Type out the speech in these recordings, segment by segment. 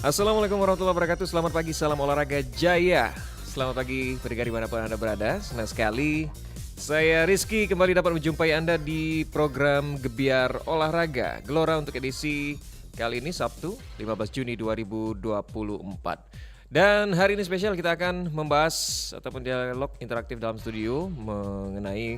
Assalamualaikum warahmatullahi wabarakatuh. Selamat pagi, salam olahraga jaya. Selamat pagi pendengar dimanapun Anda berada. Senang sekali saya Rizky kembali dapat menjumpai Anda di program Gebiar Olahraga Gelora untuk edisi kali ini Sabtu 15 Juni 2024. Dan hari ini spesial kita akan membahas ataupun dialog interaktif dalam studio mengenai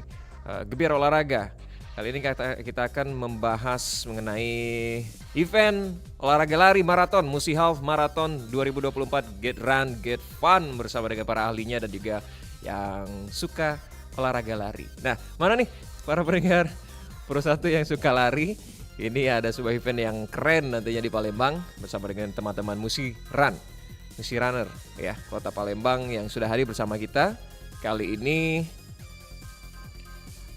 Gebiar Olahraga. Kali ini kita akan membahas mengenai event olahraga lari maraton Musi Half Marathon 2024 Get Run Get Fun bersama dengan para ahlinya dan juga yang suka olahraga lari. Nah, mana nih para pendengar Pro 1 yang suka lari? Ini ada sebuah event yang keren nantinya di Palembang bersama dengan teman-teman Musi Run, Musi Runner ya, Kota Palembang yang sudah hadir bersama kita. Kali ini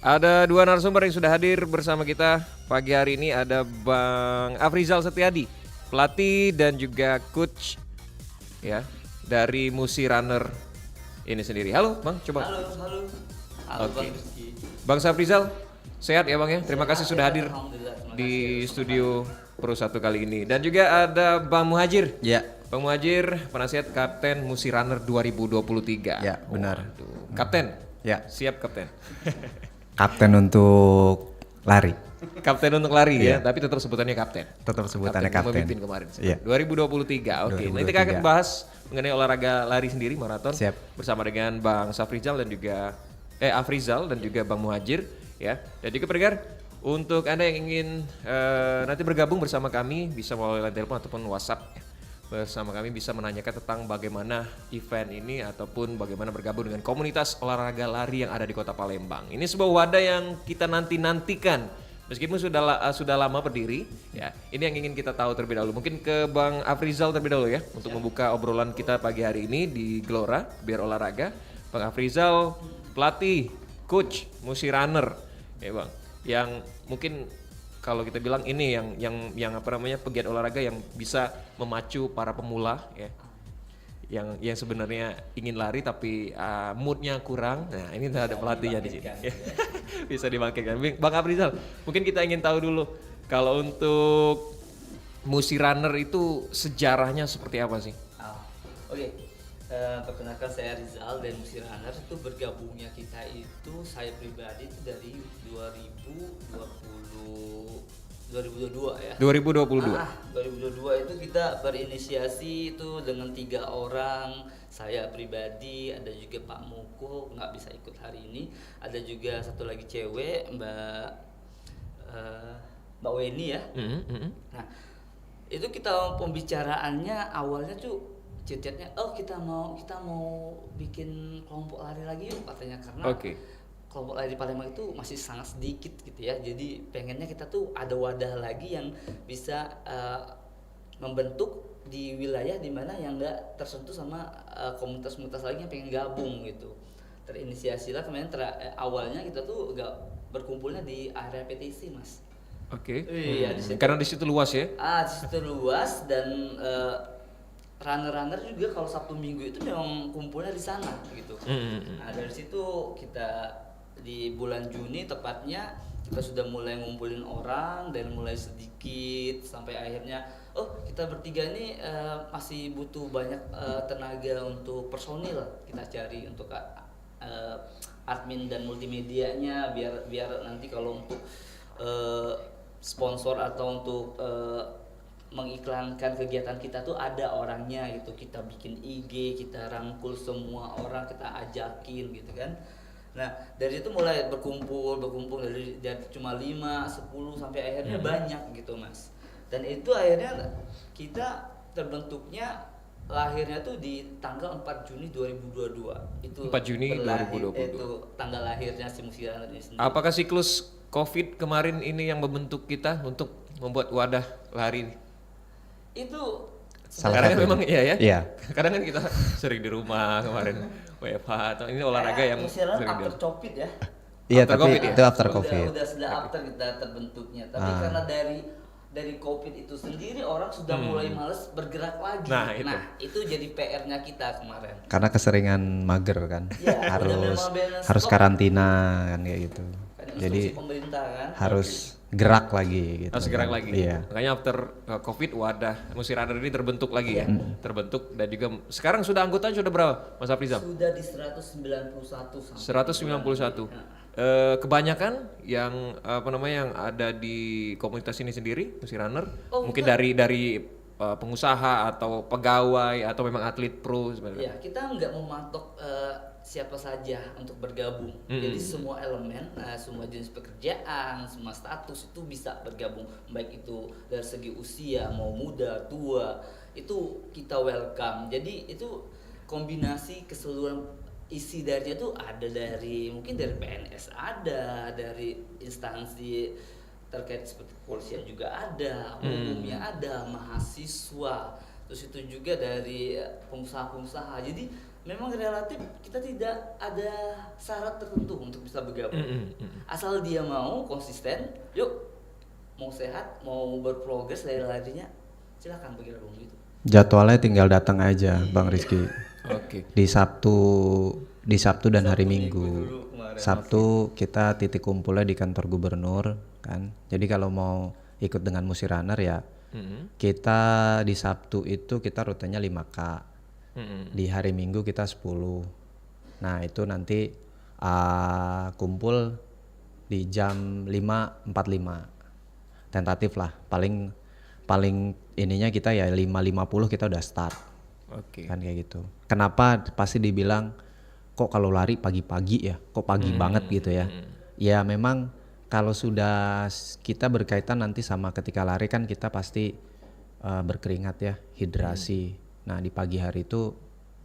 ada dua narasumber yang sudah hadir bersama kita pagi hari ini. Ada Bang Afrizal Setiadi, pelatih dan juga coach ya dari Musi Runner ini sendiri. Halo Bang, coba. Halo. Oke. Bang Rizky. Bang Afrizal, sehat ya Bang ya? Terima kasih sudah hadir Alhamdulillah, terima di kasih. studio Pro 1 kali ini. Dan juga ada Bang Muhajir. Ya, Bang Muhajir, penasihat Kapten Musi Runner 2023. Ya, benar. Waduh. Kapten. Ya. Siap Kapten. kapten untuk lari. Kapten untuk lari ya, Iya. tapi tetap sebutannya kapten. Tetap sebutannya kapten. Memimpin kemarin. Iya. 2023. Oke. Nanti kita akan 2023. bahas mengenai olahraga lari sendiri maraton Siap. bersama dengan Bang Safrizal dan juga Afrizal dan juga Bang Muhajir ya. Dan juga pendengar, untuk Anda yang ingin nanti bergabung bersama kami bisa melalui line telepon ataupun WhatsApp ya. Bersama kami bisa menanyakan tentang bagaimana event ini ataupun bagaimana bergabung dengan komunitas olahraga lari yang ada di Kota Palembang. Ini sebuah wadah yang kita nantikan meskipun sudah lama berdiri ya. Ini yang ingin kita tahu terlebih dahulu. Mungkin ke Bang Afrizal terlebih dahulu ya untuk membuka obrolan kita pagi hari ini di Gelora Biar Olahraga. Bang Afrizal, pelatih, coach, Musi Runner ya Bang. Yang mungkin kalau kita bilang ini yang apa namanya pegiat olahraga yang bisa memacu para pemula ya, yang sebenarnya ingin lari tapi moodnya kurang. Nah ini ada pelatihnya di sini. Bisa dibangkitkan. Bang Afrizal, mungkin kita ingin tahu dulu kalau untuk Musi Runner itu sejarahnya seperti apa sih? Oke. Perkenalkan saya Rizal dan Musi Runner. Itu bergabungnya kita itu saya pribadi itu dari 2022 ya. 2022. 2022 itu kita berinisiasi itu dengan 3 orang. Saya pribadi, ada juga Pak Muko nggak bisa ikut hari ini. Ada juga satu lagi cewek Mbak Weni ya. Nah itu kita pembicaraannya awalnya tuh chatnya, kita mau bikin kelompok lari lagi yuk katanya, karena kelompok lari di Palembang itu masih sangat sedikit gitu ya. Jadi pengennya kita tuh ada wadah lagi yang bisa membentuk di wilayah dimana yang nggak tersentuh sama komunitas-komunitas lagi yang pengen gabung gitu. Terinisiasilah kemarin awalnya kita tuh nggak berkumpulnya di area PTC Mas. Oke. Iya, di situ. Karena di situ luas ya. Di situ luas dan runner-runner juga kalau Sabtu Minggu itu memang kumpulnya di sana gitu. Nah dari situ kita di bulan Juni tepatnya kita sudah mulai ngumpulin orang dan mulai sedikit sampai akhirnya kita bertiga ini masih butuh banyak tenaga untuk personil. Kita cari untuk admin dan multimedianya biar nanti kalau untuk sponsor atau untuk mengiklankan kegiatan kita tuh ada orangnya gitu. Kita bikin IG, kita rangkul semua orang, kita ajakin gitu kan. Nah dari itu mulai berkumpul dari cuma 5, 10 sampai akhirnya banyak gitu Mas. Dan itu akhirnya kita terbentuknya lahirnya tuh di tanggal 4 Juni 2022. Itu 4 Juni 2022. Itu tanggal lahirnya si Musi Runner ini sendiri. Apakah siklus COVID kemarin ini yang membentuk kita untuk membuat wadah lari? Itu Karena kan memang iya ya. Iya. Kadang kan kita sering di rumah kemarin WFH atau ini olahraga yang Musi Runner sering after COVID ya. Iya, After tapi COVID ya? itu after COVID. Sudah after kita terbentuknya. Tapi karena dari COVID itu sendiri orang sudah mulai males bergerak lagi. Nah, itu. Itu jadi PR-nya kita kemarin. Karena keseringan mager kan. Ya, udah harus memang balance harus stop. karantina kan kayak gitu. Kan Jadi pemerintah kan harus gerak lagi gitu. Harus gerak lagi. Iya. Makanya after Covid wadah Musir Runner ini terbentuk lagi ya. Terbentuk dan juga sekarang sudah anggotanya sudah berapa Mas Afrizal? sudah di 191 sampai 191. Kebanyakan yang yang ada di komunitas ini sendiri Musir Runner mungkin dari pengusaha atau pegawai atau memang atlet pro sebenarnya. Ya, kita nggak mematok siapa saja untuk bergabung. Jadi semua elemen, semua jenis pekerjaan, semua status itu bisa bergabung. Baik itu dari segi usia, mau muda, tua, itu kita welcome. Jadi itu kombinasi keseluruhan isi darinya tuh ada mungkin dari PNS ada, dari instansi terkait seperti kepolisian juga ada, umumnya ada, mahasiswa, terus itu juga dari pengusaha-pengusaha. Jadi memang relatif kita tidak ada syarat tertentu untuk bisa bergabung. Asal dia mau konsisten, yuk mau sehat, mau berprogres dari larinya, silakan bergabung gitu. Jadwalnya tinggal datang aja, Bang Rizky. Oke. Di Sabtu dan hari Minggu. Sabtu kita titik kumpulnya di kantor gubernur kan. Jadi kalau mau ikut dengan Musir Runner ya, kita di Sabtu itu kita rutenya 5K. Di hari Minggu kita 10. Nah itu nanti kumpul di jam 5.45. Tentatif lah, paling ininya kita ya 5.50 kita udah start. Oke. Kan kayak gitu. Kenapa pasti dibilang kok kalau lari pagi-pagi ya, kok pagi banget gitu ya. Ya memang kalau sudah kita berkaitan nanti sama ketika lari kan kita pasti berkeringat ya, hidrasi. Nah di pagi hari itu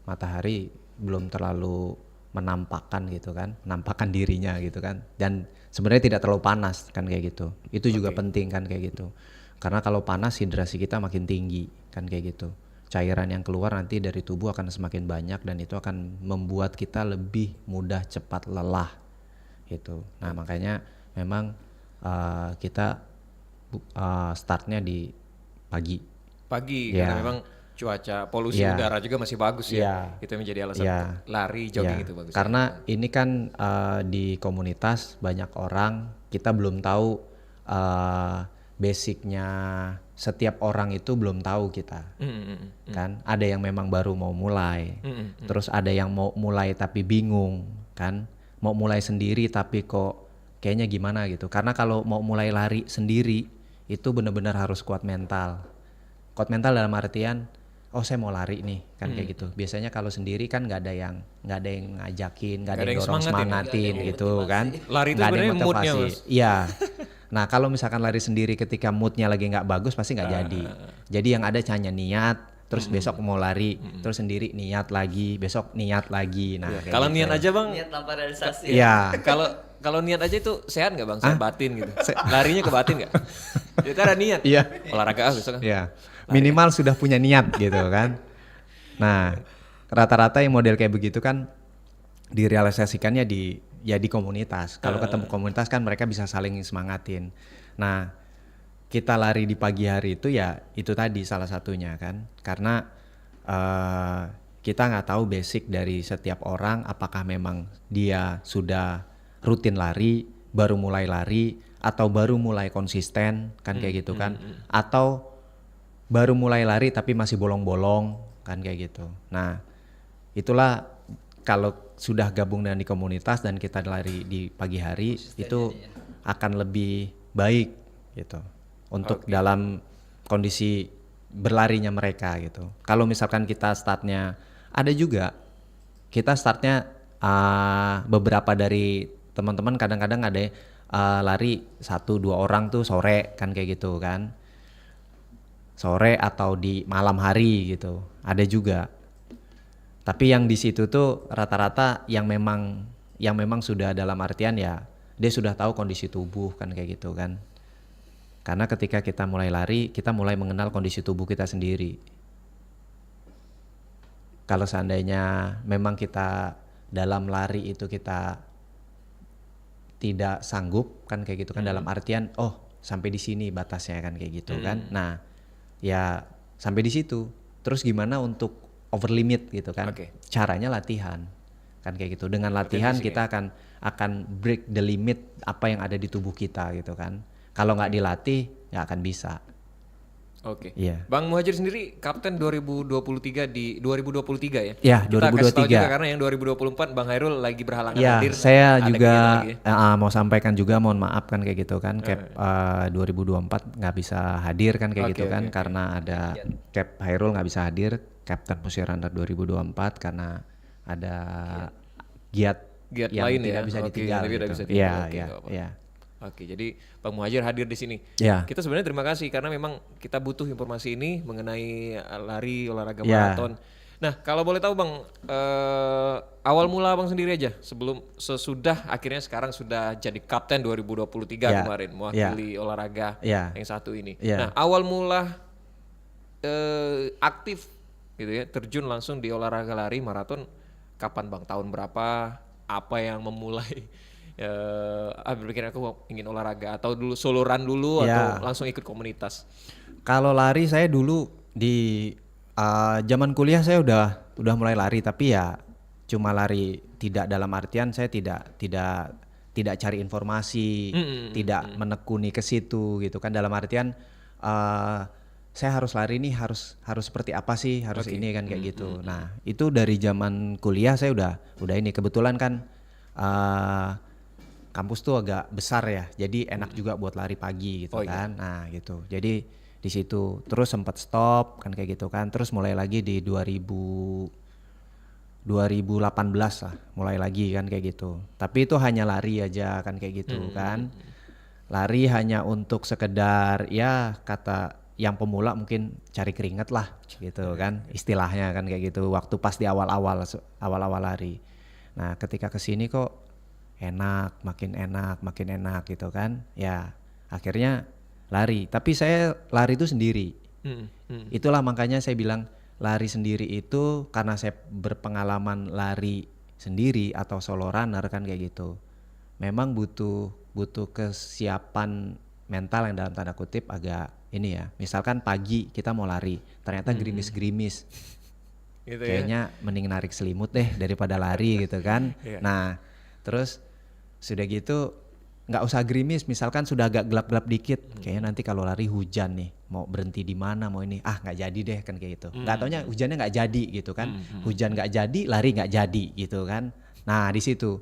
matahari belum terlalu menampakkan gitu kan, menampakkan dirinya gitu kan. Dan sebenarnya tidak terlalu panas kan kayak gitu. Itu juga penting kan kayak gitu. Karena kalau panas hidrasi kita makin tinggi kan kayak gitu. Cairan yang keluar nanti dari tubuh akan semakin banyak dan itu akan membuat kita lebih mudah cepat lelah gitu. Nah makanya memang kita startnya di pagi. Pagi Ya. karena memang cuaca polusi Ya. udara juga masih bagus ya. Ya. Itu yang menjadi alasan Ya. untuk lari jogging Ya, itu bagus. karena ini kan di komunitas banyak orang, kita belum tahu basicnya setiap orang itu belum tahu kita. Kan ada yang memang baru mau mulai, terus ada yang mau mulai tapi bingung kan, mau mulai sendiri tapi kok kayaknya gimana gitu. Karena kalau mau mulai lari sendiri itu benar-benar harus kuat mental. Kuat mental dalam artian oh saya mau lari nih kan kayak gitu. Biasanya kalau sendiri kan nggak ada yang ngajakin, nggak ada yang dorong semangatin gitu kan. Lari itu Nggak ada yang sebenarnya moodnya, motivasi. Mas. Iya. Nah kalau misalkan lari sendiri ketika moodnya lagi nggak bagus pasti nggak jadi. Jadi yang ada hanya niat, terus besok mau lari, terus sendiri niat lagi, besok niat lagi. Nah kayak Kalau gitu. niat aja Bang, Niat tanpa realisasi. Iya. kalau niat aja itu sehat nggak Bang? Sehat batin gitu. Larinya ke batin nggak? Itu ada niat. Iya. Olahraga besok kan. Ya, minimal sudah punya niat gitu kan. Nah, rata-rata yang model kayak begitu kan direalisasikannya di komunitas. Kalau ketemu komunitas kan mereka bisa saling semangatin. Nah, kita lari di pagi hari itu ya itu tadi salah satunya kan. Karena kita nggak tahu basic dari setiap orang, apakah memang dia sudah rutin lari, baru mulai lari, atau baru mulai konsisten kan kayak gitu kan, atau baru mulai lari tapi masih bolong-bolong kan kayak gitu. Nah itulah kalau sudah gabung dengan di komunitas dan kita lari di pagi hari itu akan lebih baik gitu untuk dalam kondisi berlarinya mereka gitu. Kalau misalkan kita startnya ada juga kita startnya beberapa dari teman-teman kadang-kadang ada lari 1-2 orang tuh sore kan kayak gitu kan, sore atau di malam hari gitu ada juga. Tapi yang di situ tuh rata-rata yang memang sudah dalam artian ya dia sudah tahu kondisi tubuh kan kayak gitu kan. Karena ketika kita mulai lari kita mulai mengenal kondisi tubuh kita sendiri. Kalau seandainya memang kita dalam lari itu kita tidak sanggup kan kayak gitu kan, dalam artian oh sampai di sini batasnya kan kayak gitu kan. Nah ya sampai di situ terus gimana untuk over limit gitu kan. Caranya latihan. kan kayak gitu. Dengan latihan kita akan break the limit apa yang ada di tubuh kita gitu kan. Kalau nggak dilatih nggak akan bisa. Oke. Iya. Bang Muhajir sendiri kapten 2023 di 2023 ya? Ya, Kita kasih tahu 2023. juga karena yang 2024 Bang Hairul lagi berhalangan Ya, hadir. saya ada juga kegiatan lagi ya? mau sampaikan juga mohon maaf kan kayak gitu kan, cap 2024 nggak bisa hadir kan kayak gitu kan karena ada cap Hairul nggak bisa hadir, Captain Musir Runner 2024 karena ada giat Giat yang lain tidak ya? bisa Oke, ditinggal. yang tidak Gitu. bisa ditinggal. Iya, Oke, iya, nggak apa-apa. iya. Oke, jadi Bang Muhajir hadir di sini. Ya. Kita sebenarnya terima kasih karena memang kita butuh informasi ini mengenai lari olahraga Ya. maraton. Nah, kalau boleh tahu Bang, awal mula Bang sendiri aja sesudah akhirnya sekarang sudah jadi kapten 2023 Ya. kemarin mewakili olahraga Ya. yang satu ini. Ya. Nah, awal mula aktif gitu ya, terjun langsung di olahraga lari maraton kapan Bang? Tahun berapa? Apa yang memulai berpikir aku ingin olahraga atau dulu solo run dulu Ya. atau langsung ikut komunitas? Kalau lari saya dulu di zaman kuliah saya udah mulai lari, tapi ya cuma lari tidak dalam artian saya tidak cari informasi, tidak menekuni ke situ gitu kan, dalam artian saya harus lari nih harus seperti apa sih, harus ini kan kayak gitu. Nah, itu dari zaman kuliah saya udah ini, kebetulan kan kampus tuh agak besar ya, jadi enak juga buat lari pagi gitu kan. Nah gitu, jadi di situ terus sempat stop kan kayak gitu kan, terus mulai lagi di 2018 lah, mulai lagi kan kayak gitu. Tapi itu hanya lari aja kan kayak gitu kan, lari hanya untuk sekedar ya kata yang pemula mungkin cari keringet lah gitu kan, istilahnya kan kayak gitu. Waktu pas di awal-awal lari. Nah ketika kesini kok makin enak gitu kan, ya akhirnya lari. Tapi saya lari itu sendiri. Itulah makanya saya bilang lari sendiri itu karena saya berpengalaman lari sendiri atau solo runner kan kayak gitu. Memang butuh kesiapan mental yang dalam tanda kutip agak ini ya. Misalkan pagi kita mau lari, ternyata gerimis-gerimis. Gitu Kayaknya mending narik selimut deh daripada lari gitu kan. Nah, terus sudah gitu nggak usah gerimis, misalkan sudah agak gelap-gelap dikit, kayaknya nanti kalau lari hujan nih, mau berhenti di mana, mau ini, nggak jadi deh kan kayak gitu. Nggak taunya hujannya nggak jadi gitu kan, hujan nggak jadi, lari nggak jadi gitu kan. Nah di situ.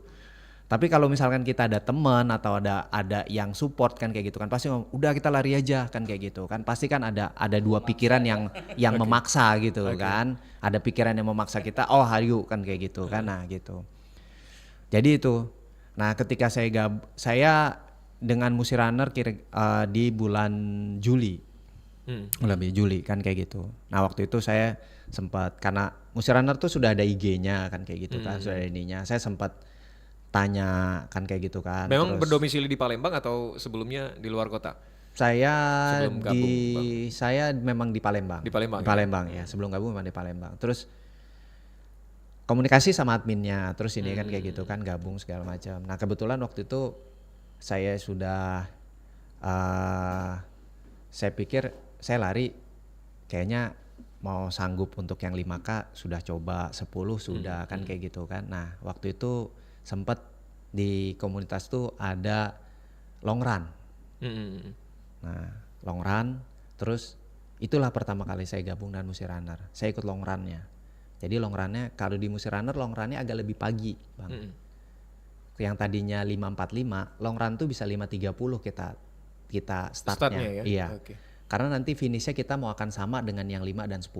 Tapi kalau misalkan kita ada teman atau ada yang support kan kayak gitu kan, pasti ngomong, udah kita lari aja kan kayak gitu kan. Pasti kan ada dua pikiran yang memaksa gitu kan. Ada pikiran yang memaksa kita, oh hayu kan kayak gitu kan. Nah gitu. Jadi itu. Nah ketika saya dengan Musir Runner di bulan Juli, lebih Juli kan kayak gitu. Nah waktu itu saya sempat, karena Musir Runner tuh sudah ada IG-nya kan kayak gitu kan, sudah ada ininya. Saya sempat tanya kan kayak gitu kan. Memang terus, berdomisili di Palembang atau sebelumnya di luar kota? Saya Sebelum gabung, saya memang di Palembang. Di Palembang. Di Palembang ya. Sebelum gabung memang di Palembang. Terus komunikasi sama adminnya, terus ini kan kayak gitu kan, gabung segala macam. Nah kebetulan waktu itu saya sudah saya pikir saya lari kayaknya mau sanggup untuk yang 5K, sudah coba 10 sudah kan kayak gitu kan. Nah waktu itu sempat di komunitas tuh ada long run. Nah long run, terus itulah pertama kali saya gabung dengan Musir Runner. Saya ikut long runnya. Jadi long runnya kalau di Musir Runner long runnya agak lebih pagi bang. Yang tadinya 5.45, long run tuh bisa 5.30 kita startnya. Ya? Iya. Okay. Karena nanti finishnya kita mau akan sama dengan yang 5 dan 10.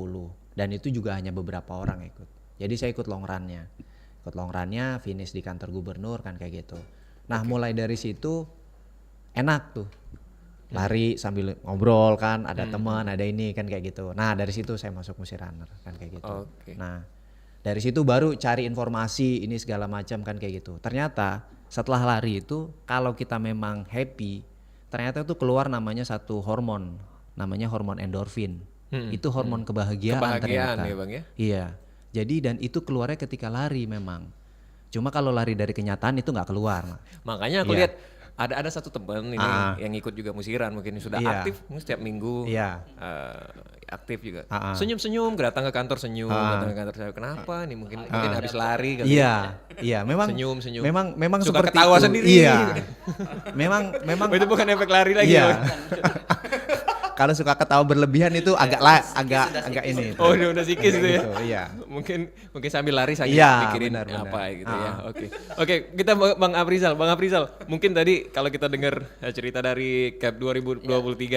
Dan itu juga hanya beberapa orang ikut. Jadi saya ikut long runnya. Ikut long runnya, finish di kantor gubernur kan kayak gitu. Nah mulai dari situ enak tuh. Lari sambil ngobrol kan, ada teman, ada ini kan kayak gitu. Nah dari situ saya masuk Musir Runner kan kayak gitu. Nah dari situ baru cari informasi ini segala macam kan kayak gitu. Ternyata setelah lari itu kalau kita memang happy, ternyata itu keluar namanya satu hormon, namanya hormon endorfin. Itu hormon kebahagiaan ternyata. Ya bang ya? Iya. Jadi dan itu keluarnya ketika lari memang. Cuma kalau lari dari kenyataan itu nggak keluar. Makanya aku lihat ada satu teman ini yang ikut juga musiran, mungkin sudah Iya. aktif setiap minggu. Iya. Aktif juga. Ah. Senyum-senyum, datang ke kantor senyum, datang ke kantor saya. Kenapa nih? Mungkin habis lari kali. Iya, memang Senyum. memang Suka seperti ketawa itu. sendiri. Iya. memang Oh, itu bukan efek lari lagi. iya. ya? Kalau suka ketawa berlebihan itu agak ini. Oh, udah sikis itu ya. Gitu, iya. Mungkin sambil lari saya mikirin benar. apa gitu ya. Oke, kita Bang Afrizal. Mungkin tadi kalau kita dengar cerita dari Cap 2023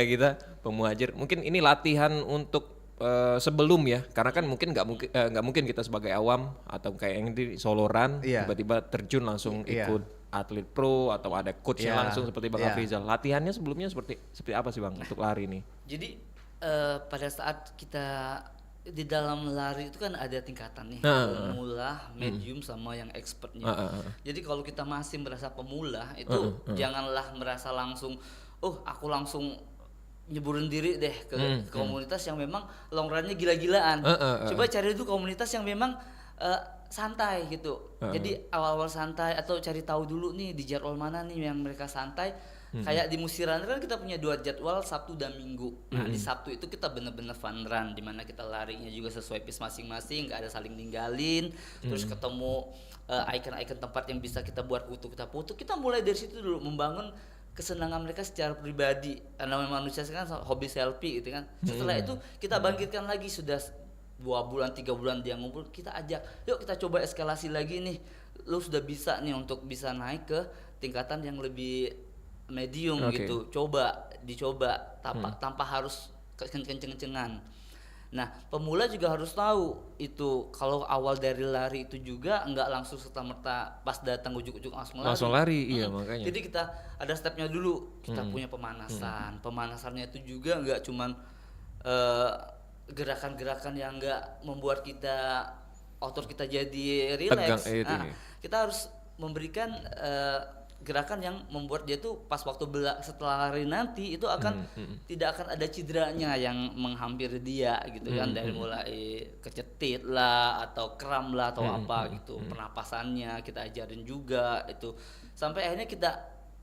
kita, Bang Muhajir, mungkin ini latihan untuk sebelum ya, karena kan mungkin nggak mungkin kita sebagai awam atau kayak yang di Soloran tiba-tiba terjun langsung ikut atlet pro atau ada coachnya langsung seperti Bang Afrizal. Latihannya sebelumnya seperti apa sih Bang untuk lari nih? Jadi pada saat kita di dalam lari itu kan ada tingkatan nih, pemula, medium sama yang expertnya. Jadi kalau kita masih merasa pemula itu janganlah merasa langsung, aku langsung nyeburin diri deh ke komunitas yang memang long run-nya gila-gilaan. Coba cari dulu komunitas yang memang santai gitu. Jadi awal-awal santai atau cari tahu dulu nih di jadwal mana nih yang mereka santai. Kayak di Musiran kan kita punya 2 jadwal, Sabtu dan Minggu. Nah di Sabtu itu kita bener-bener fun run, dimana kita larinya juga sesuai pace masing-masing, nggak ada saling ninggalin. Terus ketemu icon-icon tempat yang bisa kita buat kita foto. Kita mulai dari situ dulu membangun kesenangan mereka secara pribadi. Karena memang manusia kan hobi selfie gitu kan. Setelah itu kita bangkitkan lagi, sudah 2 bulan 3 bulan dia ngumpul, kita ajak, yuk kita coba eskalasi lagi nih, lu sudah bisa nih untuk bisa naik ke tingkatan yang lebih medium gitu, dicoba tanpa harus kenceng-kencengan. Nah pemula juga harus tahu itu kalau awal dari lari itu juga nggak langsung serta-merta pas datang ujuk-ujuk langsung lari. Iya makanya. Jadi kita ada stepnya dulu, kita punya pemanasannya itu juga nggak cuman gerakan-gerakan yang enggak membuat kita otot kita jadi rileks. Kita harus memberikan gerakan yang membuat dia tuh pas waktu setelah lari nanti itu akan tidak akan ada cederanya yang menghampiri dia gitu kan, dari mulai kecetit lah atau kram lah atau apa gitu. Pernapasannya kita ajarin juga itu sampai akhirnya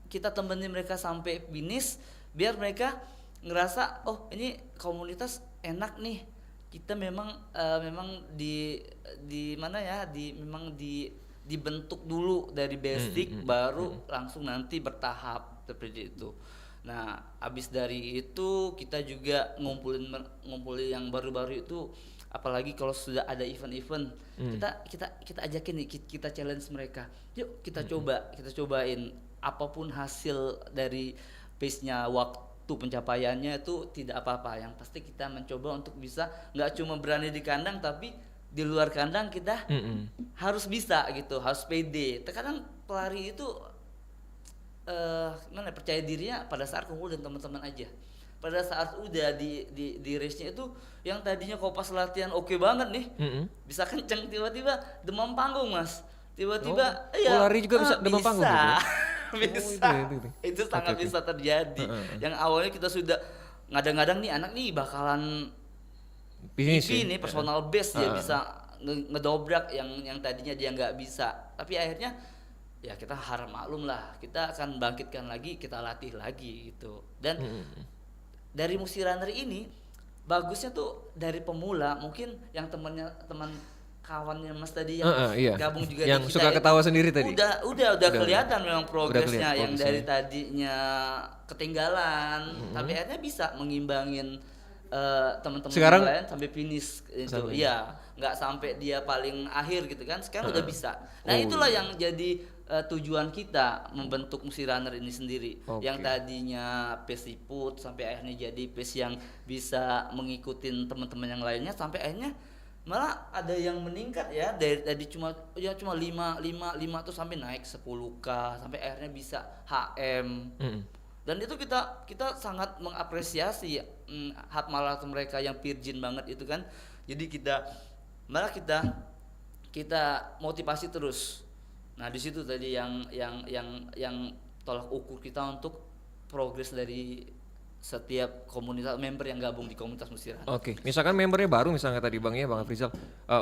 kita temenin mereka sampai finish biar mereka ngerasa ini komunitas enak nih, kita memang di mana ya, memang dibentuk dulu dari basic baru langsung nanti bertahap seperti itu. Nah abis dari itu kita juga ngumpulin yang baru-baru itu, apalagi kalau sudah ada event-event kita ajakin nih, kita challenge mereka, yuk kita cobain apapun hasil dari pace-nya, waktu pencapaiannya itu tidak apa-apa, yang pasti kita mencoba untuk bisa nggak cuma berani di kandang tapi di luar kandang kita harus bisa gitu, harus pede. Terkadang pelari itu percaya dirinya pada saat kumpul dan teman-teman aja. Pada saat udah di race-nya itu yang tadinya kau pas latihan oke banget nih, bisa kenceng, tiba-tiba demam panggung Mas. Tiba-tiba lari juga bisa demam panggung gitu ya? Bisa. Itu sangat bisa terjadi. Yang awalnya kita sudah ngadang-ngadang nih anak nih bakalan PB nih, personal best, dia bisa ngedobrak yang tadinya dia nggak bisa. Tapi akhirnya ya kita harap maklum lah, kita akan bangkitkan lagi, kita latih lagi gitu. Dan dari Musirunner ini bagusnya tuh dari pemula, mungkin yang teman kawannya Mas tadi yang gabung juga yang di kita suka ketawa sendiri tadi. Udah kelihatan memang progresnya, yang dari tadinya ketinggalan tapi akhirnya bisa mengimbangin teman-teman yang lain sampai finish itu. Iya, nggak sampai dia paling akhir gitu kan. Sekarang udah bisa. Nah, itulah yang jadi tujuan kita membentuk Musirunner ini sendiri. Yang tadinya pace liput sampai akhirnya jadi pace yang bisa mengikutin teman-teman yang lainnya, sampai akhirnya malah ada yang meningkat ya, dari cuma 5 tuh sampai naik 10K, sampai akhirnya bisa HM. Dan itu kita sangat mengapresiasi hak maraton mereka yang virgin banget itu kan. Jadi kita motivasi terus. Nah di situ tadi yang tolak ukur kita untuk progres dari setiap komunitas member yang gabung di komunitas Musirunner. Oke, misalkan membernya baru, misalnya tadi Bang Afrizal,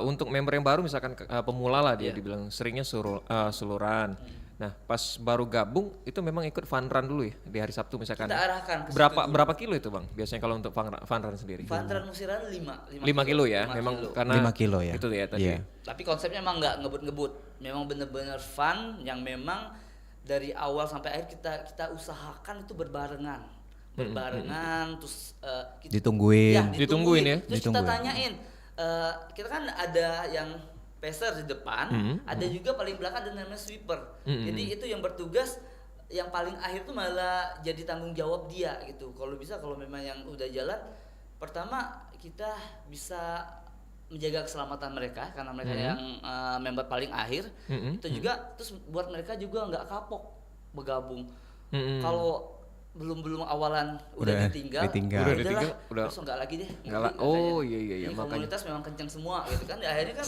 untuk member yang baru misalkan pemula lah dia dibilang seringnya seluruhan. Nah, pas baru gabung itu memang ikut fun run dulu ya di hari Sabtu misalkan. Kita arahkan ke berapa kilo itu Bang? Biasanya kalau untuk fun run sendiri? Fun run Musiran 5 kilo ya. 5 memang kilo. karena 5 kilo ya. Itu ya tadi. Iya. Tapi konsepnya emang nggak ngebut-ngebut. Memang bener-bener fun yang memang dari awal sampai akhir kita usahakan itu berbarengan. Terus Ditungguin. Ditungguin ya. Terus kita tanyain, kita kan ada yang pacer di depan, ada juga paling belakang ada namanya sweeper. Jadi itu yang bertugas yang paling akhir tuh malah jadi tanggung jawab dia gitu. Kalau memang yang udah jalan, pertama kita bisa menjaga keselamatan mereka karena mereka yang member paling akhir. Itu juga terus buat mereka juga nggak kapok bergabung. Kalau belum awalan udah ditinggal udah terus enggak lagi deh. Oh iya makanya komunitas memang kencang semua gitu kan. Akhirnya kan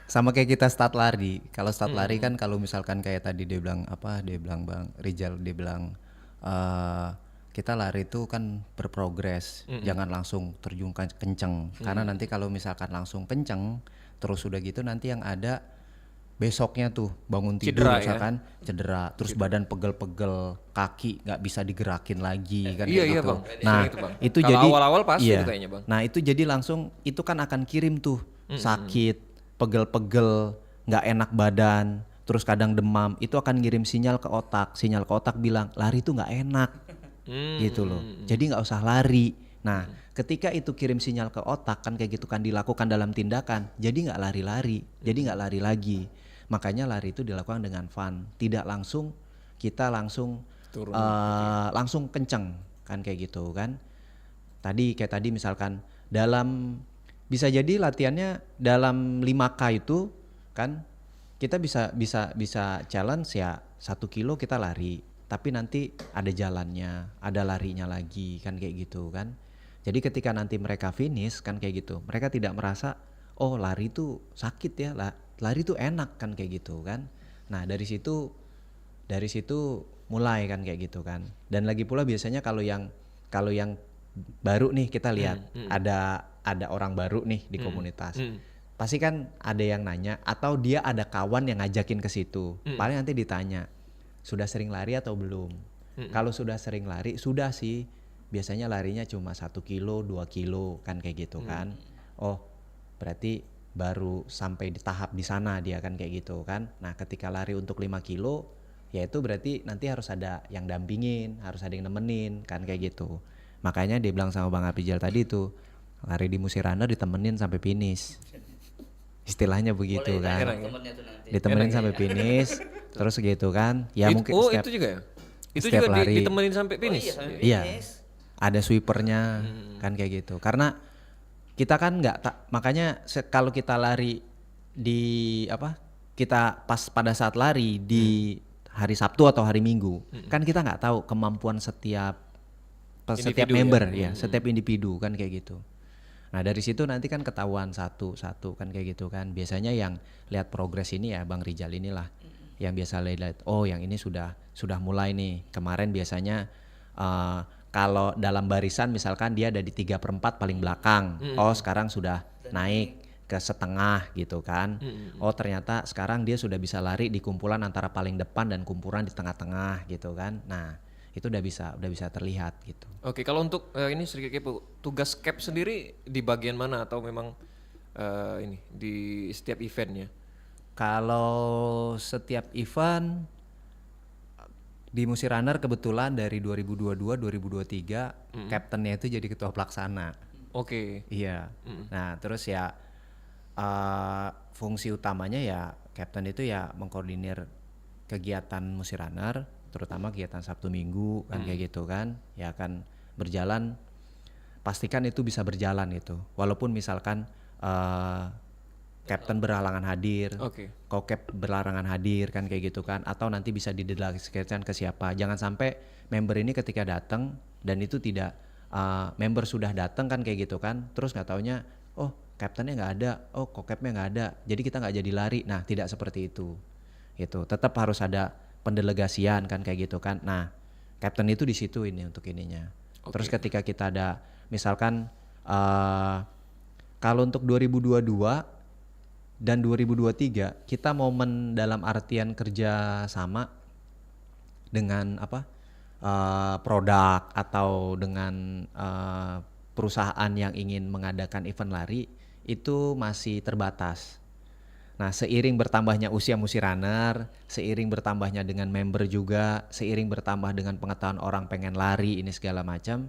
sama kayak kita start lari. Kalau start lari kan kalau misalkan kayak tadi dia bilang Bang Rizal dia bilang kita lari itu kan berprogres, jangan langsung terjun kenceng karena nanti kalau misalkan langsung kenceng terus udah gitu nanti yang ada besoknya tuh bangun tidur misalkan cedera, terus badan pegel-pegel, kaki nggak bisa digerakin lagi kan kayak gitu. Bang. Nah itu kalau jadi awal-awal pasti itu kayaknya Bang. Nah itu jadi langsung itu kan akan kirim tuh sakit, pegel-pegel, nggak enak badan, terus kadang demam, itu akan ngirim sinyal ke otak bilang lari itu nggak enak, gitu loh. Jadi nggak usah lari. Nah, ketika itu kirim sinyal ke otak kan kayak gitu kan dilakukan dalam tindakan, jadi nggak lari-lari, jadi nggak lari lagi. Makanya lari itu dilakukan dengan fun, tidak langsung kita langsung langsung kenceng kan kayak gitu kan. Kayak tadi misalkan dalam bisa jadi latihannya dalam 5K itu kan kita bisa challenge ya 1 kilo kita lari, tapi nanti ada jalannya, ada larinya lagi kan kayak gitu kan. Jadi ketika nanti mereka finish kan kayak gitu, mereka tidak merasa oh lari itu sakit ya, lari itu enak kan kayak gitu kan. Nah dari situ mulai kan kayak gitu kan. Dan lagi pula biasanya kalau yang baru nih kita lihat ada orang baru nih di komunitas. Pasti kan ada yang nanya atau dia ada kawan yang ngajakin ke situ. Paling nanti ditanya, sudah sering lari atau belum? Kalau sudah sering lari, sudah sih. Biasanya larinya cuma 1 kilo, 2 kilo kan kayak gitu kan. Oh, berarti baru sampai di tahap di sana dia kan kayak gitu kan. Nah, ketika lari untuk 5 kilo, ya itu berarti nanti harus ada yang dampingin, harus ada yang nemenin kan kayak gitu. Makanya dia bilang sama Bang Aprijal tadi tuh, lari di Musirana ditemenin sampai finish. Istilahnya begitu kan. Ditemenin sampai finish, terus gitu kan. Ya mungkin itu juga ya? Itu juga lari, ditemenin sampai finish? Iya, ada sweepernya kan kayak gitu. Karena kita kan makanya kalau kita lari di kita pas pada saat lari di hari Sabtu atau hari Minggu, kan kita nggak tahu kemampuan setiap member ya, setiap individu kan kayak gitu. Nah dari situ nanti kan ketahuan satu-satu kan kayak gitu kan. Biasanya yang lihat progres ini ya Bang Rizal inilah yang biasa lihat. Oh yang ini sudah mulai nih. Kemarin biasanya kalau dalam barisan misalkan dia ada di 3/4 paling belakang. Oh sekarang sudah naik ke setengah gitu kan. Oh ternyata sekarang dia sudah bisa lari di kumpulan antara paling depan dan kumpulan di tengah-tengah gitu kan. Nah itu udah bisa terlihat gitu. Oke, kalau untuk ini sedikit kepo, tugas CAP sendiri di bagian mana atau memang ini di setiap eventnya? Kalau setiap event di Musirunner kebetulan dari 2022-2023 kaptennya itu jadi ketua pelaksana. Oke. Iya. Nah terus ya fungsi utamanya ya kapten itu ya mengkoordinir kegiatan Musirunner, terutama kegiatan Sabtu Minggu kan kayak gitu kan, ya akan berjalan, pastikan itu bisa berjalan itu, walaupun misalkan kapten berhalangan hadir, kokep berlarangan hadir kan kayak gitu kan, atau nanti bisa didelegasikan ke siapa. Jangan sampai member ini ketika datang dan itu tidak member sudah datang kan kayak gitu kan, terus nggak taunya oh kaptennya nggak ada, oh kokepnya nggak ada, jadi kita nggak jadi lari. Nah tidak seperti itu, tetap harus ada pendelegasian kan kayak gitu kan. Nah kapten itu di situ ini untuk ininya. Terus ketika kita ada misalkan kalau untuk 2022 Dan 2023 kita momen dalam artian kerja sama dengan produk atau dengan perusahaan yang ingin mengadakan event lari itu masih terbatas. Nah, seiring bertambahnya usia Musirunner, seiring bertambahnya dengan member juga, seiring bertambah dengan pengetahuan orang pengen lari ini segala macam.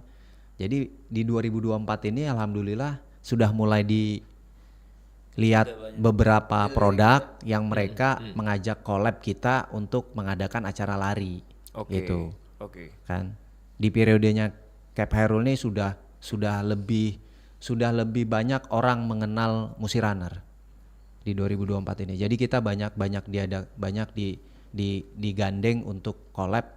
Jadi di 2024 ini alhamdulillah sudah mulai dilihat beberapa produk yang mereka mengajak collab kita untuk mengadakan acara lari. Gitu. Kan. Di periodenya Cap Hairul ini sudah lebih banyak orang mengenal Musirunner di 2024 ini. Jadi kita banyak digandeng untuk collab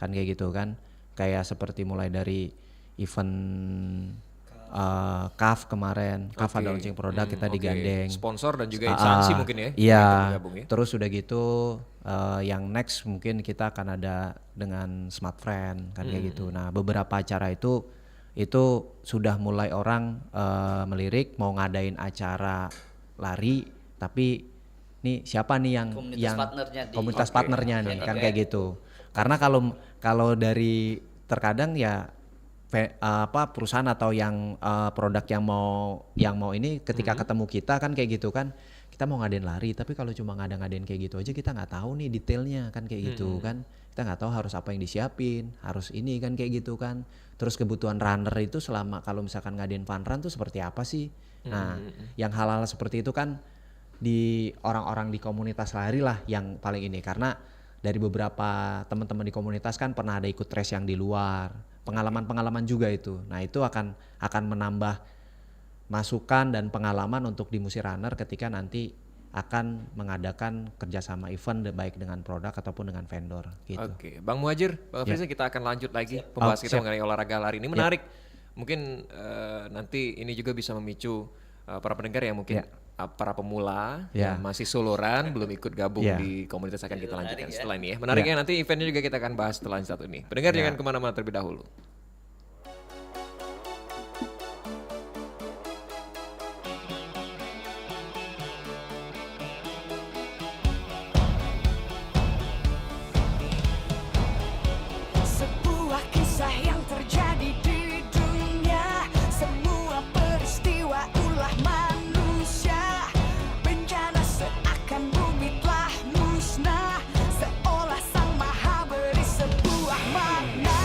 kan kayak gitu kan. Kayak seperti mulai dari event CAF kemarin, CAF ada launching produk kita digandeng. Sponsor dan juga instansi mungkin ya. Iya. Terus udah gitu yang next mungkin kita akan ada dengan Smart Friend kan kayak gitu. Nah, beberapa acara itu sudah mulai orang melirik mau ngadain acara lari, tapi nih siapa nih yang komunitas partnernya nih kan kayak gitu. Karena kalau dari terkadang ya perusahaan atau yang produk yang mau ini ketika ketemu kita kan kayak gitu kan, kita mau ngadain lari tapi kalau cuma ngadain kayak gitu aja kita nggak tahu nih detailnya kan kayak gitu kan, kita nggak tahu harus apa yang disiapin, harus ini kan kayak gitu kan. Terus kebutuhan runner itu selama kalau misalkan ngadain fun run tuh seperti apa sih. Nah, yang hal-hal seperti itu kan di orang-orang di komunitas lari lah yang paling ini, karena dari beberapa teman-teman di komunitas kan pernah ada ikut race yang di luar, pengalaman-pengalaman juga itu. Nah, itu akan menambah masukan dan pengalaman untuk di Musirunner ketika nanti akan mengadakan kerjasama event baik dengan produk ataupun dengan vendor gitu. Oke, Bang Muhadjir, Bang Afrizal, kita akan lanjut lagi pembahasan kita mengenai olahraga lari ini menarik. Mungkin nanti ini juga bisa memicu para pendengar yang mungkin para pemula yang masih soloran belum ikut gabung di komunitas, akan kita lanjutkan setelah ini ya. Menariknya nanti eventnya juga kita akan bahas setelah satu ini. Pendengar jangan kemana-mana terlebih dahulu. Sebuah kisah yang terjadi di dunia, semua peristiwa ulah manusia. Bencana seakan bumi telah musnah, seolah sang maha beri sebuah makna.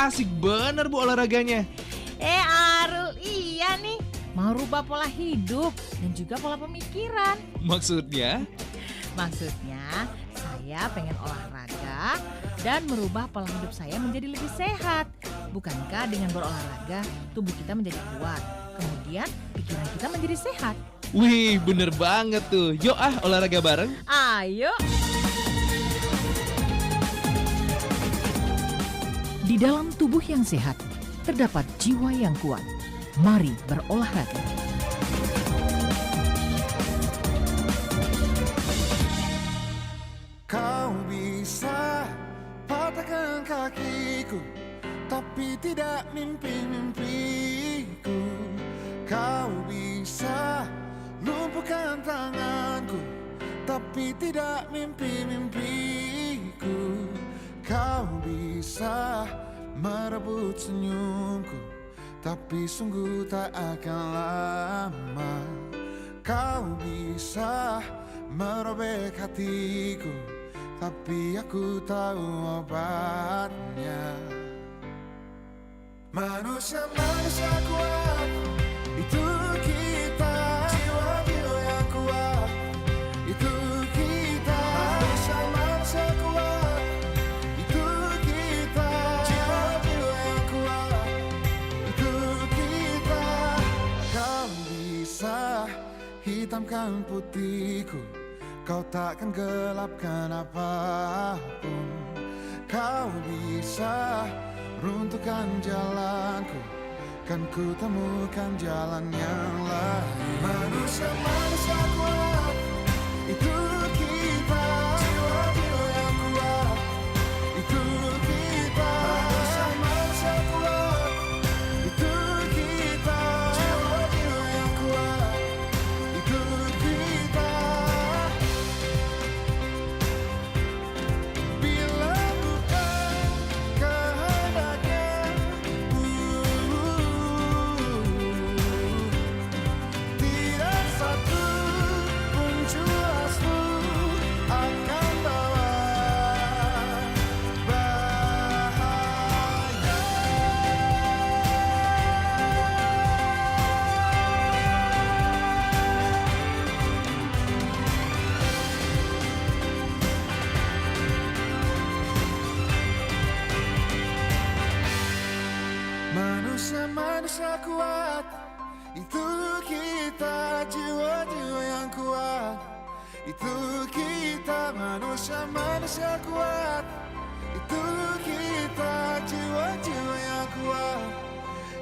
asik bener Bu olahraganya. Arul, iya nih. Mau rubah pola hidup dan juga pola pemikiran. Maksudnya? Maksudnya, saya pengen olahraga dan merubah pola hidup saya menjadi lebih sehat. Bukankah dengan berolahraga, tubuh kita menjadi kuat, kemudian pikiran kita menjadi sehat? Wih, bener banget tuh. Yuk olahraga bareng. Ayo! Di dalam tubuh yang sehat, terdapat jiwa yang kuat. Mari berolahraga. Kau bisa patahkan kakiku, tapi tidak mimpi-mimpiku. Kau bisa lumpuhkan tanganku, tapi tidak mimpi-mimpiku. Kau bisa merebut senyumku, tapi sungguh tak akan lama. Kau bisa merobek hatiku, tapi aku tahu obatnya. Manusia-manusia kuat, itu kita. Jiwa-jiwa yang kuat, itu kita. Manusia-manusia kuat, itu kita. Jiwa-jiwa yang kuat, itu kita. Kau bisa hitamkan putihku, kau takkan gelapkan apapun. Kau bisa runtuhkan jalanku, kan ku temukan jalan yang lain. Manusia-manusia kuat, itu kita. Jiwa-jiwa yang kuat, itu kita. Manusia-manusia kuat, itu kita. Jiwa-jiwa yang kuat, itu kita. Bila bukan kehendaknya, tidak satu pun jelasmu akan bawa bahaya. Manusia-manusia kuat, itu kita. Jiwa-jiwa yang kuat, itu kita. Manusia-manusia kuat, itu kita. Jiwa-jiwa yang kuat,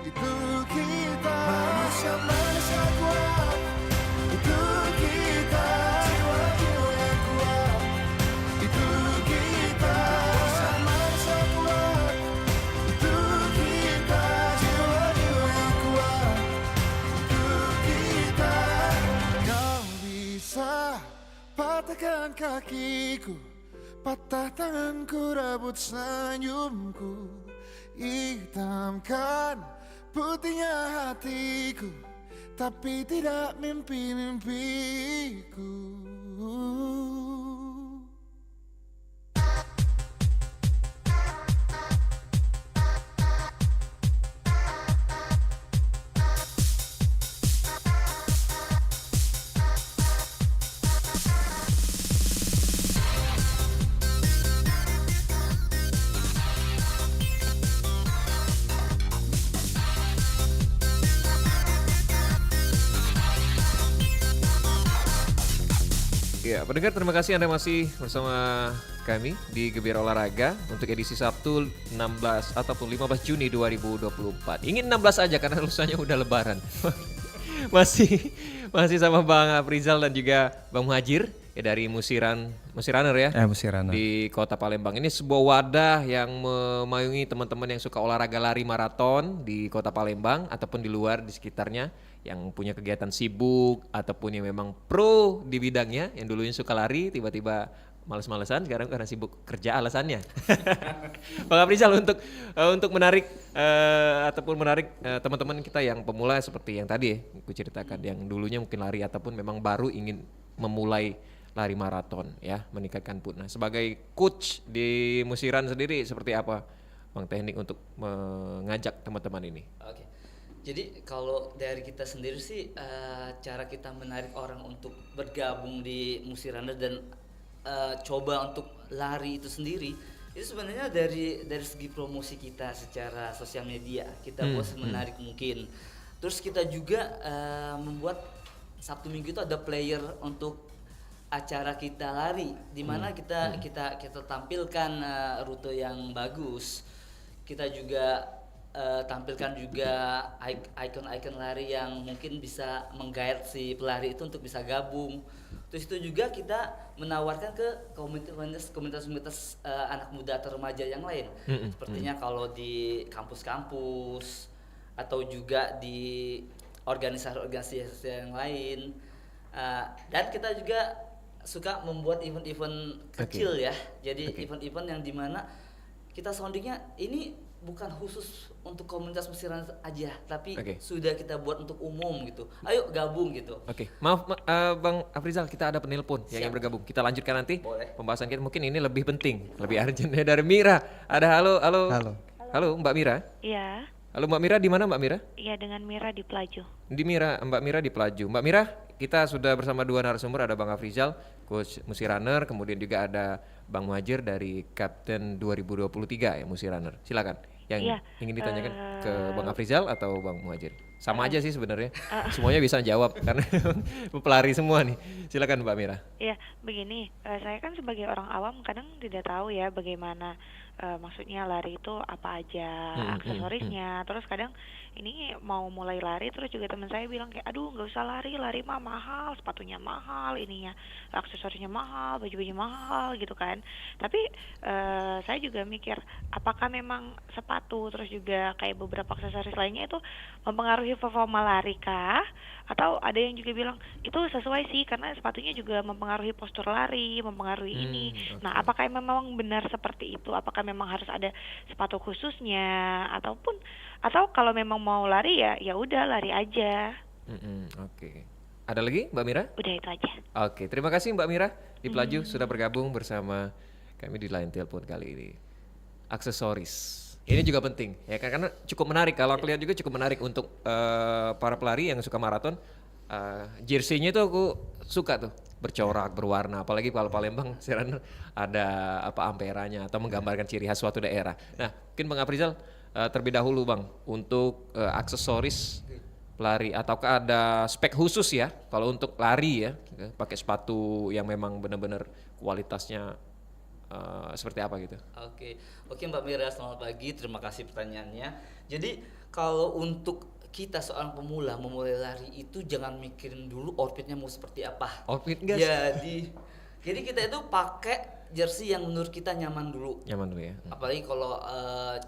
itu kita. Manusia-manusia kuat, itu kita. Jiwa-jiwa yang kuat, itu kita. Manusia-manusia kuat, itu kita. Jiwa-jiwa yang kuat, itu kita. Kau bisa patahkan kakiku, patah tanganku, rebut senyumku. Hitamkan putihnya hatiku, tapi tidak mimpi-mimpiku. Ya, pendengar, terima kasih Anda masih bersama kami di Gembira Olahraga untuk edisi Sabtu 16 ataupun 15 Juni 2024. Ingin 16 aja karena lusanya udah lebaran. masih sama Bang Afrizal dan juga Bang Muhajir ya dari Musiraner ya. Musiraner. Di Kota Palembang. Ini sebuah wadah yang memayungi teman-teman yang suka olahraga lari maraton di Kota Palembang ataupun di luar di sekitarnya, yang punya kegiatan sibuk ataupun yang memang pro di bidangnya, yang dulunya suka lari tiba-tiba males-malesan sekarang karena sibuk kerja alasannya. Bang Afrizal untuk menarik ataupun menarik teman-teman kita yang pemula seperti yang tadi ya aku ceritakan, yang dulunya mungkin lari ataupun memang baru ingin memulai lari maraton ya, meningkatkan put. Nah, sebagai coach di Musiran sendiri seperti apa Bang Teknik untuk mengajak teman-teman ini? Oke. Jadi kalau dari kita sendiri sih cara kita menarik orang untuk bergabung di Musirunner dan coba untuk lari itu sendiri itu sebenarnya dari segi promosi kita secara sosial media kita buat semenarik mungkin. Terus kita juga membuat Sabtu Minggu itu ada player untuk acara kita lari di mana kita tampilkan rute yang bagus. Kita juga tampilkan juga icon-icon lari yang mungkin bisa menggait si pelari itu untuk bisa gabung. Terus itu juga kita menawarkan ke komunitas anak muda atau remaja yang lain. Sepertinya kalau di kampus-kampus atau juga di organisasi-organisasi yang lain. Dan kita juga suka membuat event-event kecil ya. Jadi event-event yang dimana kita soundingnya ini bukan khusus untuk komunitas Musirunner aja, tapi sudah kita buat untuk umum gitu. Ayo gabung gitu. Maaf Bang Afrizal, kita ada penelpon yang ingin bergabung. Kita lanjutkan nanti. Boleh. Pembahasan kita mungkin ini lebih penting, lebih urgent dari Mira. Ada halo Mbak Mira. Iya. Halo Mbak Mira, di mana Mbak Mira? Iya, dengan Mira di Pelaju. Mbak Mira di Pelaju. Mbak Mira, kita sudah bersama dua narasumber, ada Bang Afrizal, coach Musirunner, kemudian juga ada Bang Muhajir dari Kapten 2023 ya Musirunner. Silakan. Yang ingin ditanyakan ke Bang Afrizal atau Bang Muhajir? Sama aja sih sebenarnya. Semuanya bisa jawab karena pelari semua nih. Silakan Mbak Mira. Iya, begini, saya kan sebagai orang awam kadang tidak tahu ya bagaimana maksudnya lari itu apa aja aksesorisnya. Terus kadang ini mau mulai lari terus juga teman saya bilang kayak aduh nggak usah lari mah mahal, sepatunya mahal, ininya aksesorisnya mahal, baju-bajunya mahal gitu kan. Tapi saya juga mikir apakah memang sepatu terus juga kayak beberapa aksesoris lainnya itu mempengaruhi performa lari kah? Atau ada yang juga bilang itu sesuai sih karena sepatunya juga mempengaruhi postur lari, mempengaruhi ini. Nah, apakah memang benar seperti itu? Apakah memang harus ada sepatu khususnya atau kalau memang mau lari ya udah lari aja. Ada lagi Mbak Mira? Udah itu aja. Terima kasih Mbak Mira di Pelaju sudah bergabung bersama kami di Line Telepon kali ini. Aksesoris. Ini juga penting ya karena cukup menarik. Kalau aku lihat juga cukup menarik untuk para pelari yang suka maraton. Jersey-nya itu aku suka tuh bercorak, berwarna. Apalagi kalau Palembang Musirunner ada amperanya atau menggambarkan ciri khas suatu daerah. Nah, mungkin Bang Afrizal terlebih dahulu Bang untuk aksesoris pelari ataukah ada spek khusus ya kalau untuk lari ya pakai sepatu yang memang benar-benar kualitasnya seperti apa gitu? Oke Mbak Mira, selamat pagi. Terima kasih pertanyaannya. Jadi kalau untuk kita seorang pemula memulai lari itu jangan mikirin dulu outfitnya mau seperti apa. Outfit guys. Jadi kita itu pakai jersey yang menurut kita nyaman dulu. Nyaman dulu ya. Apalagi kalau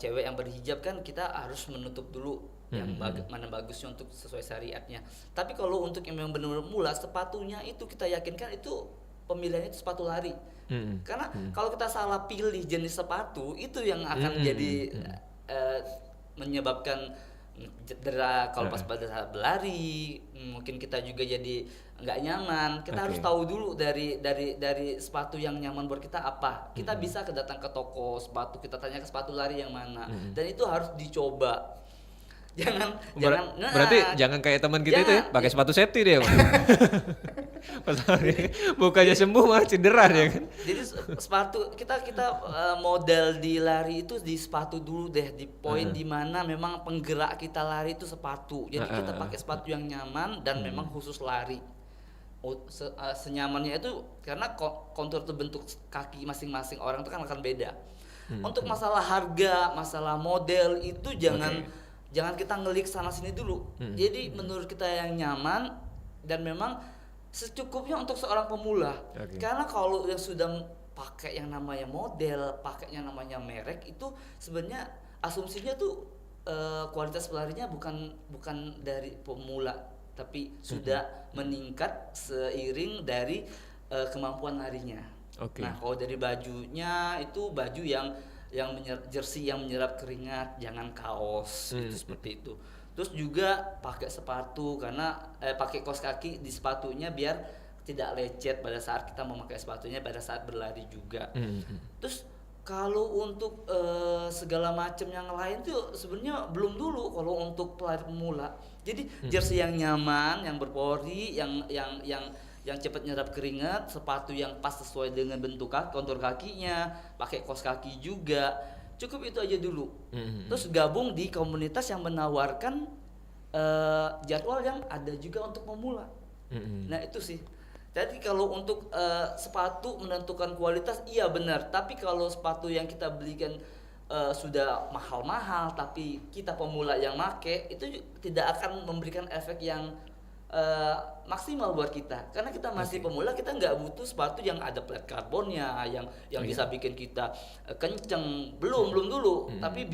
cewek yang berhijab kan kita harus menutup dulu yang mana bagusnya untuk sesuai syariatnya. Tapi kalau untuk yang memang benar-benar mula sepatunya itu kita yakinkan itu pemilihannya itu sepatu lari. Karena kalau kita salah pilih jenis sepatu itu yang akan jadi menyebabkan cedera kalau pas pada saat berlari, mungkin kita juga jadi nggak nyaman. Kita harus tahu dulu dari sepatu yang nyaman buat kita apa. Kita bisa datang ke toko sepatu, kita tanya ke sepatu lari yang mana, dan itu harus dicoba. Berarti jangan kayak teman kita itu ya, pakai sepatu safety dia. Pas lari bukannya sembuh malah cedera dia kan. Jadi sepatu kita model di lari itu di sepatu dulu deh, di poin di mana memang penggerak kita lari itu sepatu. Jadi kita pakai sepatu yang nyaman dan memang khusus lari. Senyamannya itu karena kontur bentuk kaki masing-masing orang itu kan akan beda. Untuk masalah harga, masalah model itu jangan kita ngelik sana sini dulu. Jadi menurut kita yang nyaman dan memang secukupnya untuk seorang pemula. Karena kalau yang sudah pakai yang namanya model, pakai yang namanya merek itu sebenarnya asumsinya tuh kualitas pelarinya bukan dari pemula, tapi sudah meningkat seiring dari kemampuan larinya. Nah, kalau dari bajunya itu baju yang jersey yang menyerap keringat, jangan kaos itu seperti itu. Terus juga pakai sepatu karena pakai kaos kaki di sepatunya biar tidak lecet pada saat kita memakai sepatunya pada saat berlari juga. Terus Kalau untuk segala macam yang lain tuh sebenarnya belum dulu kalau untuk pelari pemula. Jadi jersey yang nyaman, yang berpori, yang cepat nyerap keringat, sepatu yang pas sesuai dengan bentuk kontur kakinya, pakai kaos kaki juga. Cukup itu aja dulu. Terus gabung di komunitas yang menawarkan jadwal yang ada juga untuk pemula. Nah itu sih. Jadi kalau untuk sepatu menentukan kualitas, iya benar. Tapi kalau sepatu yang kita belikan sudah mahal-mahal, tapi kita pemula yang make, itu tidak akan memberikan efek yang maksimal buat kita. Karena kita masih pemula, kita nggak butuh sepatu yang ada plat karbonnya, yang bisa bikin kita kenceng. Belum dulu. Tapi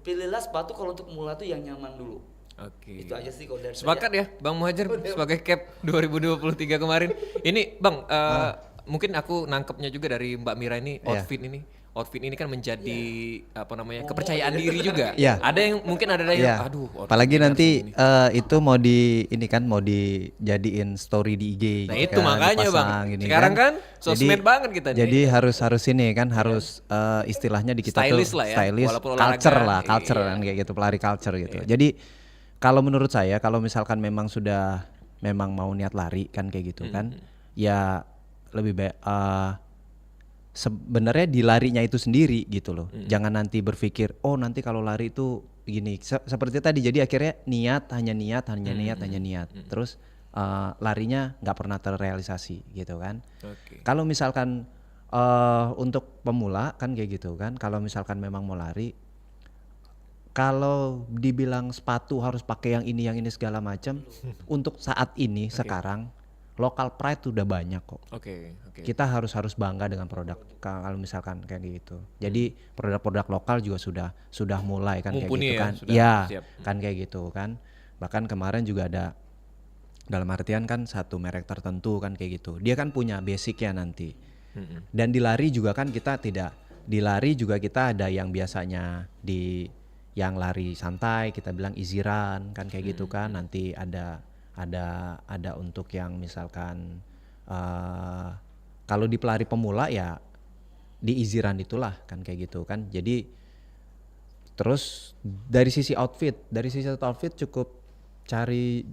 pilihlah sepatu kalau untuk pemula tuh yang nyaman dulu. Oke. Itu aja sih kalau dari Sepakat saya. ya Bang Muhajir sebagai cap 2023 kemarin. Ini Bang, mungkin aku nangkepnya juga dari Mbak Mira ini outfit ini kan menjadi apa namanya kepercayaan diri juga. Iya. Ada yang mungkin ada yang aduh. Apalagi nanti itu mau mau dijadiin story di IG. Nah gitu itu kan, makanya dipasang Bang. gini Sekarang kan sosmed banget kita nih. Jadi harus ini kan harus istilahnya di kita Stylish tuh lah ya, stylish, walaupun olahraga. culture kan kayak gitu, pelari culture gitu. Jadi kalau menurut saya kalau misalkan memang mau niat lari kan kayak gitu kan, ya lebih baik sebenarnya di larinya itu sendiri gitu loh. Jangan nanti berpikir nanti kalau lari itu begini. Seperti tadi, jadi akhirnya hanya niat. Terus larinya nggak pernah terrealisasi gitu kan. Kalau misalkan untuk pemula kan kayak gitu kan, kalau misalkan memang mau lari, kalau dibilang sepatu harus pakai yang ini segala macam, untuk saat ini sekarang local pride udah banyak kok. Kita harus bangga dengan produk kalau misalkan kayak gitu. Jadi produk-produk lokal juga sudah mulai kan mumpuni kayak gitu kan. Iya, kan kayak gitu kan. Bahkan kemarin juga ada, dalam artian kan satu merek tertentu kan kayak gitu. Dia kan punya basicnya nanti. Dan di lari juga kan kita ada yang biasanya yang lari santai kita bilang easy run kan kayak gitu kan. Nanti ada untuk yang misalkan kalau di pelari pemula ya di easy run itulah kan kayak gitu kan. Jadi terus dari sisi outfit cukup cari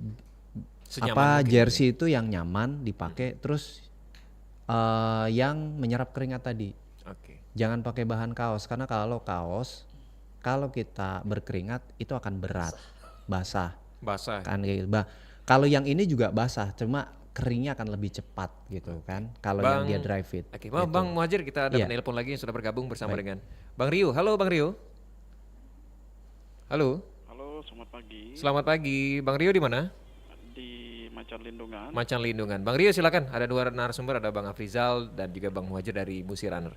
jersey itu yang nyaman dipakai, terus yang menyerap keringat tadi. Jangan pakai bahan kaos, karena kalau kita berkeringat itu akan berat, basah kan kayak gitu. Kalau yang ini juga basah, cuma keringnya akan lebih cepat gitu kan. Kalau yang dia dry fit. Gitu. Bang Muhajir, kita ada penelpon lagi yang sudah bergabung bersama dengan Bang Rio. Halo Bang Rio. Halo, selamat pagi. Selamat pagi. Bang Rio di mana? Di Macan Lindungan. Bang Rio silakan. Ada dua narasumber, ada Bang Afrizal dan juga Bang Muhajir dari Musi Runner.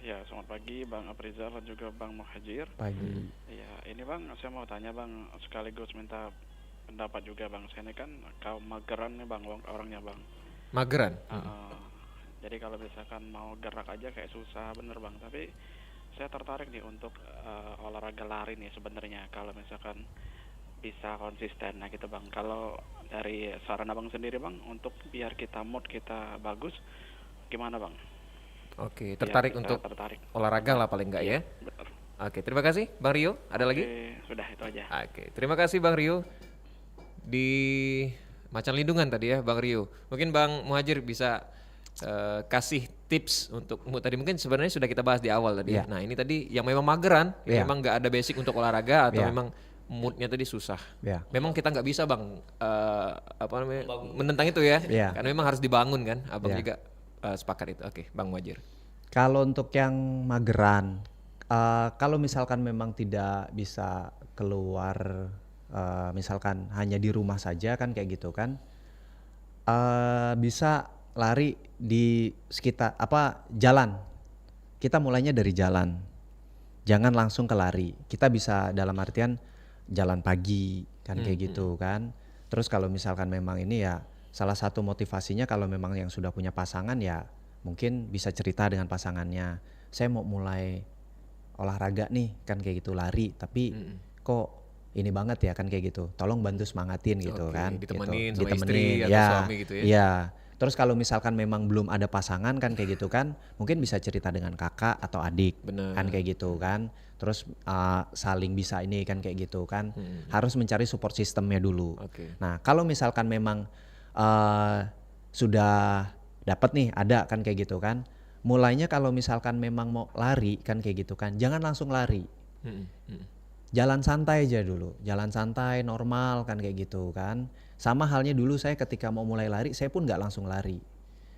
Ya, selamat pagi Bang Afrizal dan juga Bang Muhajir. Pagi. Ya, ini Bang, saya mau tanya Bang, sekaligus minta pendapat juga Bang. Saya ini kan kaum mageran nih Bang, orangnya Bang. Mageran? Jadi kalau misalkan mau gerak aja kayak susah bener Bang. Tapi saya tertarik nih untuk olahraga lari nih sebenarnya. Kalau misalkan bisa konsisten nah gitu Bang. Kalau dari saran Abang sendiri Bang, untuk biar mood kita bagus, gimana Bang? Tertarik untuk olahraga lah paling enggak ya? Betul. Terima kasih Bang Rio. Ada lagi? Sudah itu aja. Terima kasih Bang Rio. Di Macan Lindungan tadi ya Bang Rio. Mungkin Bang Muhajir bisa kasih tips untuk mood tadi, mungkin sebenarnya sudah kita bahas di awal tadi. Nah ini tadi yang memang mageran, yang memang nggak ada basic untuk olahraga atau memang moodnya tadi susah. Memang kita nggak bisa Bang menentang itu ya. Karena memang harus dibangun kan. Abang juga sepakat itu. Bang Muhajir. Kalau untuk yang mageran, kalau misalkan memang tidak bisa keluar, misalkan hanya di rumah saja kan kayak gitu kan, bisa lari di sekitar jalan. Kita mulainya dari jalan, jangan langsung ke lari. Kita bisa dalam artian jalan pagi kan kayak gitu kan. Terus kalau misalkan memang ini ya salah satu motivasinya, kalau memang yang sudah punya pasangan ya mungkin bisa cerita dengan pasangannya, saya mau mulai olahraga nih kan kayak gitu, lari, tapi kok ini banget ya kan kayak gitu, tolong bantu semangatin gitu kan, ditemenin gitu. sama istri atau ya, suami gitu ya. Iya, Terus kalau misalkan memang belum ada pasangan kan kayak gitu kan, mungkin bisa cerita dengan kakak atau adik. Bener. Kan kayak gitu kan. Terus saling bisa ini kan kayak gitu kan. Harus mencari support sistemnya dulu. Nah, kalau misalkan memang sudah dapat nih, ada kan kayak gitu kan. Mulainya kalau misalkan memang mau lari kan kayak gitu kan, jangan langsung lari. Jalan santai aja dulu, jalan santai normal kan kayak gitu kan. Sama halnya dulu saya ketika mau mulai lari, saya pun nggak langsung lari.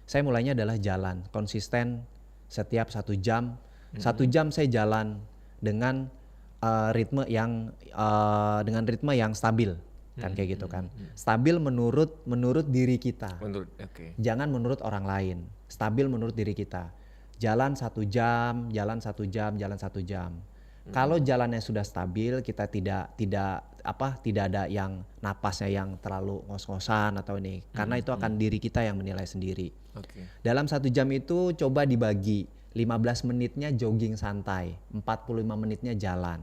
Saya mulainya adalah jalan, konsisten setiap 1 jam. 1 jam saya jalan dengan ritme yang stabil kan kayak gitu kan. Stabil menurut diri kita. Jangan menurut orang lain. Stabil menurut diri kita. Jalan 1 jam, jalan 1 jam, jalan 1 jam. Kalau jalannya sudah stabil, kita tidak ada yang napasnya yang terlalu ngos-ngosan atau ini, karena itu akan diri kita yang menilai sendiri. Dalam 1 jam itu coba dibagi, 15 menitnya jogging santai, 45 menitnya jalan.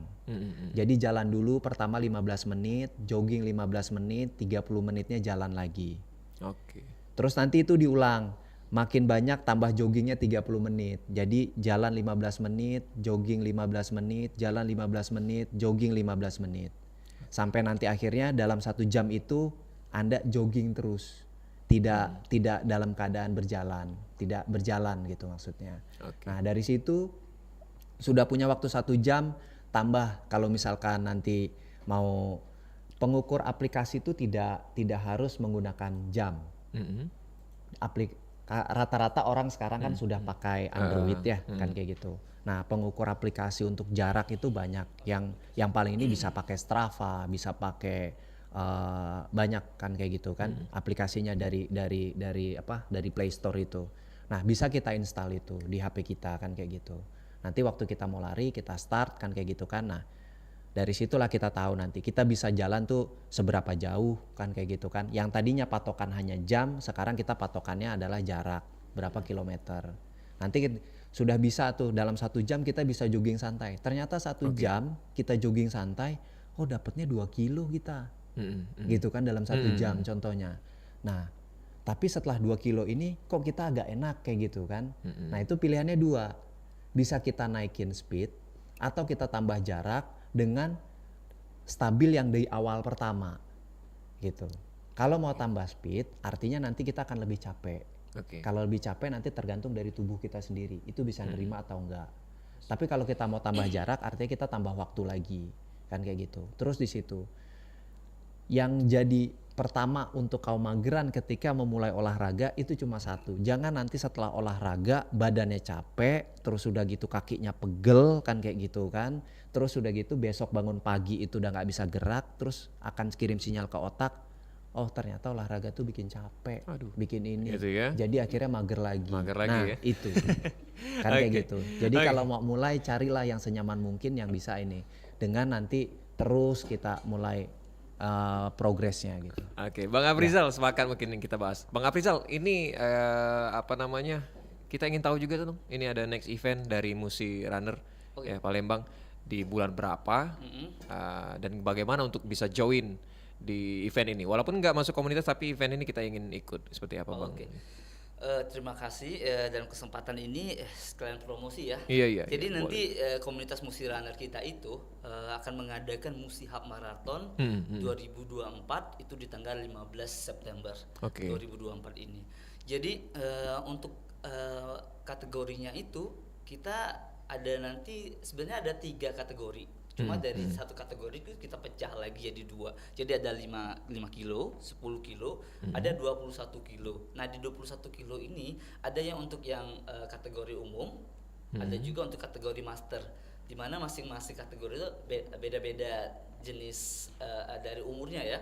Jadi jalan dulu pertama 15 menit, jogging 15 menit, 30 menitnya jalan lagi. Terus nanti itu diulang. Makin banyak tambah joggingnya 30 menit. Jadi jalan 15 menit, jogging 15 menit, jalan 15 menit, jogging 15 menit. Sampai nanti akhirnya dalam 1 jam itu Anda jogging terus. Tidak dalam keadaan berjalan, tidak berjalan gitu maksudnya. Nah, dari situ sudah punya waktu 1 jam, tambah kalau misalkan nanti mau pengukur aplikasi itu tidak harus menggunakan jam. Rata-rata orang sekarang kan sudah pakai Android ya kan kayak gitu. Nah, pengukur aplikasi untuk jarak itu banyak. Yang paling ini bisa pakai Strava, bisa pakai banyak kan kayak gitu kan aplikasinya dari Play Store itu. Nah, bisa kita install itu di HP kita kan kayak gitu. Nanti waktu kita mau lari kita start kan kayak gitu kan. Nah, dari situlah kita tahu nanti kita bisa jalan tuh seberapa jauh kan kayak gitu kan. Yang tadinya patokan hanya jam, sekarang kita patokannya adalah jarak berapa kilometer. Nanti sudah bisa tuh dalam 1 jam kita bisa jogging santai. Ternyata 1 jam kita jogging santai, oh dapatnya 2 kilo kita. Gitu kan dalam 1 jam contohnya. Nah, tapi setelah 2 kilo ini kok kita agak enak kayak gitu kan. Nah, itu pilihannya 2. Bisa kita naikin speed atau kita tambah jarak dengan stabil yang dari awal pertama gitu. Kalau mau tambah speed artinya nanti kita akan lebih capek. Kalau lebih capek nanti tergantung dari tubuh kita sendiri, itu bisa nerima atau enggak. Tapi kalau kita mau tambah jarak artinya kita tambah waktu lagi kan kayak gitu. Terus di situ yang jadi pertama untuk kaum mageran ketika memulai olahraga itu cuma 1. Jangan nanti setelah olahraga badannya capek, terus udah gitu kakinya pegel kan kayak gitu kan. Terus udah gitu besok bangun pagi itu udah nggak bisa gerak, terus akan kirim sinyal ke otak, oh ternyata olahraga tuh bikin capek, bikin ini. Gitu ya? Jadi akhirnya mager lagi. Nah, ya? Itu kan kayak gitu. Jadi kalau mau mulai carilah yang senyaman mungkin yang bisa ini. Dengan nanti terus kita mulai progresnya gitu. Bang Afrizal sepakat mungkin yang kita bahas. Bang Afrizal ini kita ingin tahu juga tuh, ini ada next event dari Musi Runner ya Palembang di bulan berapa dan bagaimana untuk bisa join di event ini. Walaupun nggak masuk komunitas tapi event ini kita ingin ikut. Seperti apa Bang? Terima kasih dalam kesempatan ini sekalian promosi ya. Iya. Jadi nanti komunitas Musi Runner kita itu akan mengadakan Musi Hub Marathon 2024 itu di tanggal 15 September 2024 ini. Jadi untuk kategorinya itu kita ada nanti sebenarnya ada 3 kategori. Cuma dari satu kategori itu kita pecah lagi jadi 2. Jadi ada 5 kilo, 10 kilo, ada 21 kilo. Nah di 21 kilo ini ada yang untuk yang kategori umum, ada juga untuk kategori master. Di mana masing-masing kategori itu beda-beda jenis dari umurnya ya.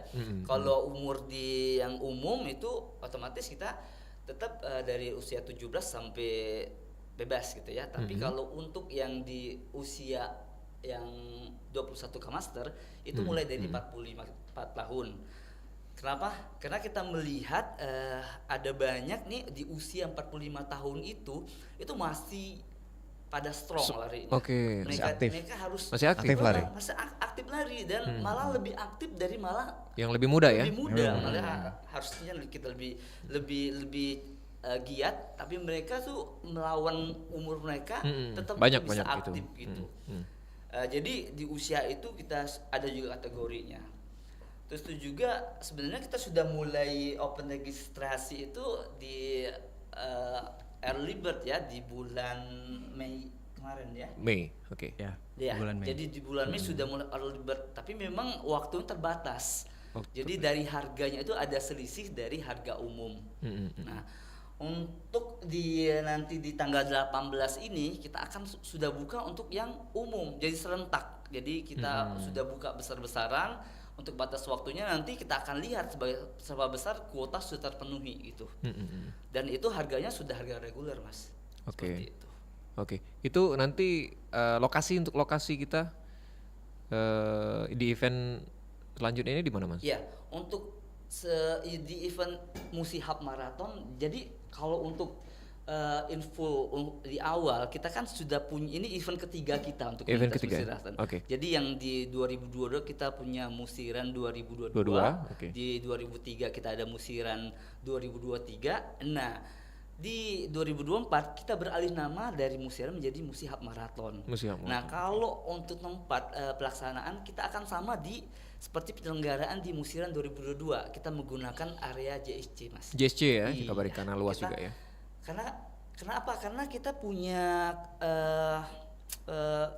Kalau umur di yang umum itu otomatis kita tetap dari usia 17 sampai bebas gitu ya. Tapi kalau untuk yang di usia yang 21 ke master itu mulai dari 4 tahun. Kenapa? Karena kita melihat ada banyak nih di usia 45 tahun itu masih pada strong lari. Masih aktif. Mereka harus masih aktif lari. Masih aktif lari dan malah lebih aktif dari malah Yang lebih muda ya? Lebih muda, malah harusnya kita lebih giat, tapi mereka tuh melawan umur mereka tetap banyak bisa gitu. aktif gitu. Jadi di usia itu kita ada juga kategorinya. Terus itu juga sebenarnya kita sudah mulai open registrasi itu di early bird ya di bulan Mei kemarin ya. Mei, oke. Ya, Ya, bulan Mei. jadi di bulan Mei sudah mulai early bird, tapi memang waktunya terbatas. Jadi dari harganya itu ada selisih dari harga umum. Nah, untuk nanti di tanggal 18 ini kita akan sudah buka untuk yang umum, jadi serentak. Jadi kita sudah buka besar-besaran untuk batas waktunya, nanti kita akan lihat seberapa besar kuota sudah terpenuhi gitu. Dan itu harganya sudah harga reguler, Mas. Oke. Oke. Itu nanti untuk lokasi kita di event selanjutnya ini di mana, Mas? Ya, untuk di event Musihab Marathon, jadi kalau untuk info di awal kita kan sudah punya, ini event ketiga kita untuk event komunitas ketiga. Musiratan. Oke. Jadi yang di 2022 kita punya Musiran 2022. Okay. Di 2003 kita ada Musiran 2023. Nah, di 2024 kita beralih nama dari Musiran menjadi Musihab Marathon. Nah, kalau untuk tempat pelaksanaan kita akan sama seperti penyelenggaraan di Musiran 2022. Kita menggunakan area JSC, Mas. JSC ya, Jakabaring, karena luas juga ya. Kenapa? Karena kita punya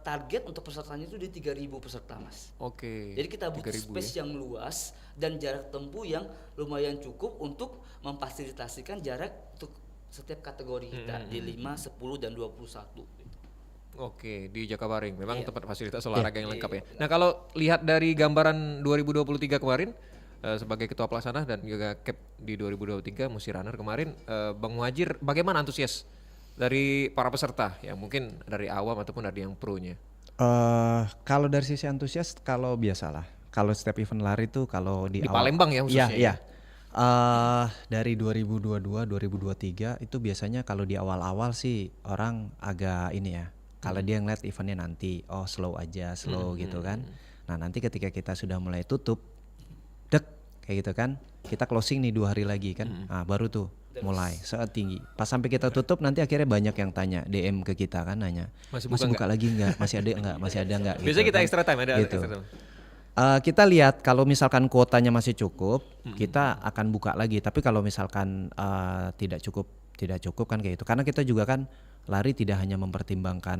target untuk pesertanya itu di 3.000 peserta, Mas. Oke. Jadi kita butuh space yang luas dan jarak tempuh yang lumayan cukup untuk memfasilitasikan jarak untuk setiap kategori kita di 5, 10 dan 21 gitu. Oke, di Jakabaring memang tempat fasilitas olahraga yang lengkap ya. Nah, kalau lihat dari gambaran 2023 kemarin sebagai ketua pelaksana dan juga cap di 2023 Musirunner kemarin, Bang Muhajir bagaimana antusias dari para peserta yang mungkin dari awam ataupun dari yang pro-nya? Kalau dari sisi antusias, kalau biasalah. Kalau setiap event lari itu kalau di awal, Palembang ya khususnya. Iya. Dari 2022, 2023 itu biasanya kalau di awal-awal sih orang agak ini ya. Kalau dia ngeliat eventnya nanti, slow gitu kan. Nah, nanti ketika kita sudah mulai tutup, kayak gitu kan, kita closing nih 2 hari lagi kan, baru tuh mulai saat tinggi. Pas sampai kita tutup nanti akhirnya banyak yang tanya, DM ke kita kan, nanya masih buka lagi nggak, masih ada nggak? Biasanya gitu, kita kan. extra time ada gitu. extra time. Kita lihat kalau misalkan kuotanya masih cukup, kita akan buka lagi. Tapi kalau misalkan tidak cukup kan kayak gitu. Karena kita juga kan lari tidak hanya mempertimbangkan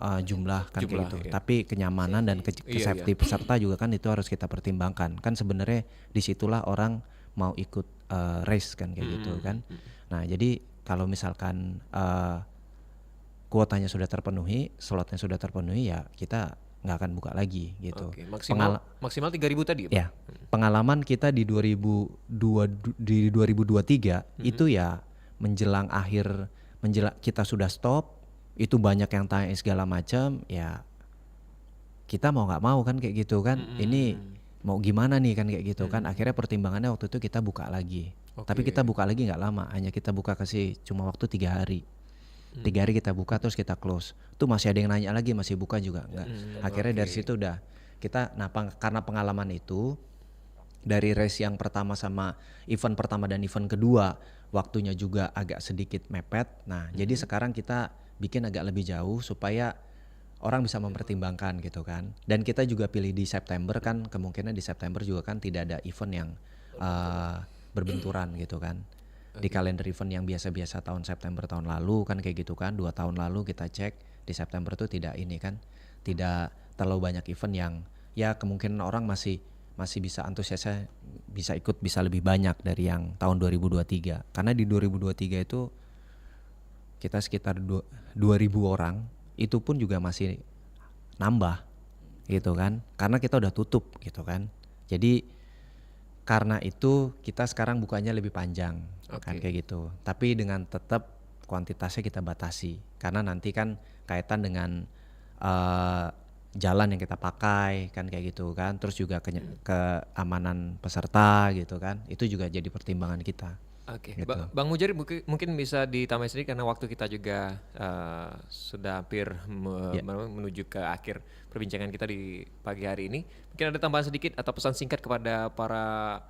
jumlah kan kayak gitu, tapi kenyamanan dan safety peserta juga kan itu harus kita pertimbangkan. Kan sebenarnya disitulah orang mau ikut race kan kayak gitu kan. Nah, jadi kalau misalkan kuotanya sudah terpenuhi, slotnya sudah terpenuhi, ya kita nggak akan buka lagi gitu. Oke, maksimal 3.000 tadi ya. Pengalaman kita di 2023 itu ya menjelang kita sudah stop, itu banyak yang tanya segala macam, ya kita mau nggak mau kan kayak gitu kan. Ini mau gimana nih kan kayak gitu kan. Akhirnya pertimbangannya waktu itu kita buka lagi. Tapi kita buka lagi nggak lama, hanya kita buka cuma waktu 3 hari. 3 hari kita buka terus kita close. Tuh masih ada yang nanya lagi, masih buka juga enggak. Akhirnya dari situ udah kita, karena pengalaman itu dari race yang pertama sama event pertama dan event kedua waktunya juga agak sedikit mepet. Nah, jadi sekarang kita bikin agak lebih jauh supaya orang bisa mempertimbangkan gitu kan. Dan kita juga pilih di September kan, kemungkinan di September juga kan tidak ada event yang berbenturan gitu kan. Di kalender event yang biasa-biasa tahun September tahun lalu kan kayak gitu kan, 2 tahun lalu kita cek di September tuh tidak ini kan, tidak terlalu banyak event yang ya kemungkinan orang masih bisa antusiasnya bisa ikut bisa lebih banyak dari yang tahun 2023. Karena di 2023 itu kita sekitar 2.000 orang, itu pun juga masih nambah gitu kan, karena kita udah tutup gitu kan. Jadi karena itu kita sekarang bukanya lebih panjang kan kayak gitu. Tapi dengan tetap kuantitasnya kita batasi karena nanti kan kaitan dengan jalan yang kita pakai kan kayak gitu kan. Terus juga keamanan peserta gitu kan. Itu juga jadi pertimbangan kita. Oke, Gitu. Bang Mujari mungkin bisa ditambah sedikit karena waktu kita juga sudah hampir menuju ke akhir perbincangan kita di pagi hari ini. Mungkin ada tambahan sedikit atau pesan singkat kepada para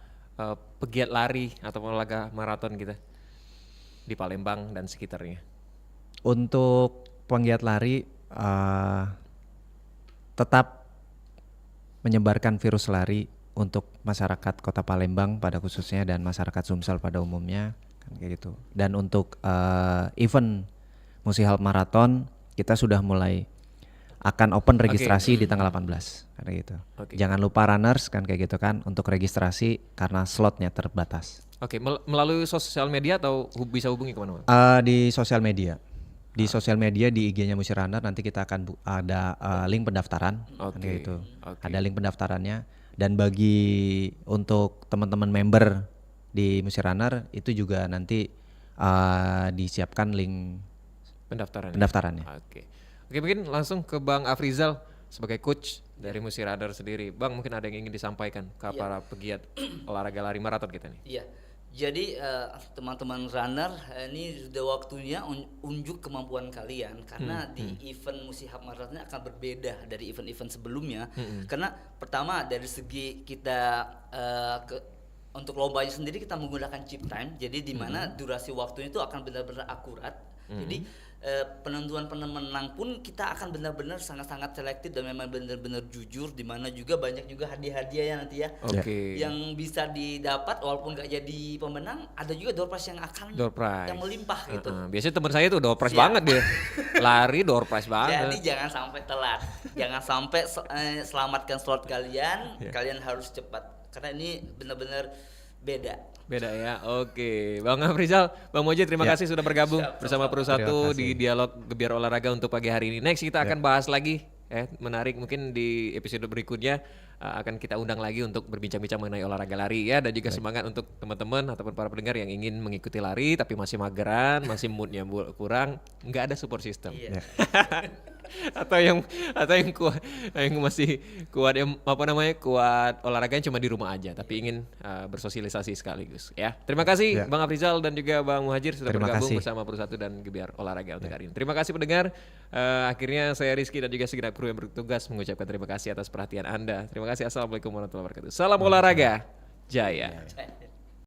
pegiat lari atau olahraga maraton kita di Palembang dan sekitarnya. Untuk penggiat lari tetap menyebarkan virus lari untuk masyarakat Kota Palembang pada khususnya dan masyarakat Sumsel pada umumnya kan kayak gitu. Dan untuk event Musihalp Marathon kita sudah mulai akan open registrasi di tanggal 18 kan kayak gitu. Jangan lupa runners kan kayak gitu kan untuk registrasi karena slotnya terbatas. Oke, melalui sosial media atau bisa hubungi kemana? Di sosial media. Di sosial media di IG-nya Musi Runner nanti kita akan ada link pendaftaran kan kayak gitu. Ada link pendaftarannya. Dan bagi untuk teman-teman member di Musi Runner itu juga nanti disiapkan link pendaftarannya. Oke, mungkin langsung ke Bang Afrizal sebagai coach dari Musi Runner sendiri. Bang, mungkin ada yang ingin disampaikan ke para pegiat olahraga lari maraton kita nih. Iya. Jadi teman-teman runner ini sudah waktunya unjuk kemampuan kalian karena di event Musihalp Marathon akan berbeda dari event-event sebelumnya. Karena pertama dari segi kita untuk lombanya sendiri kita menggunakan chip time. Jadi di mana durasi waktunya itu akan benar-benar akurat. Jadi penentuan pemenang pun kita akan benar-benar sangat-sangat selektif dan memang benar-benar jujur, di mana juga banyak juga hadiah-hadiah ya nanti ya yang bisa didapat walaupun gak jadi pemenang, ada juga door prize yang akan yang melimpah gitu. Biasanya teman saya tuh door prize banget dia, lari door prize banget. Jadi jangan sampai telat, jangan sampai selamatkan slot kalian, kalian harus cepat karena ini benar-benar beda ya. Oke, Bang Afrizal, Bang Moji, terima kasih sudah bergabung bersama Peru1 di Dialog Gebiar Olahraga untuk pagi hari ini. Next kita akan bahas lagi menarik, mungkin di episode berikutnya akan kita undang lagi untuk berbincang-bincang mengenai olahraga lari ya, dan juga semangat untuk teman-teman ataupun para pendengar yang ingin mengikuti lari tapi masih mageran, masih moodnya kurang, nggak ada support system. atau yang kuat, yang masih kuat kuat olahraganya cuma di rumah aja tapi ingin bersosialisasi sekaligus ya. Terima kasih Bang Afrizal dan juga Bang Muhajir sudah bergabung bersama Peru1 dan Gebiar Olahraga untuk hari ini. Terima kasih pendengar. Akhirnya saya Rizky dan juga segenap kru yang bertugas mengucapkan terima kasih atas perhatian Anda. Terima kasih. Assalamualaikum warahmatullahi wabarakatuh. Salam olahraga jaya.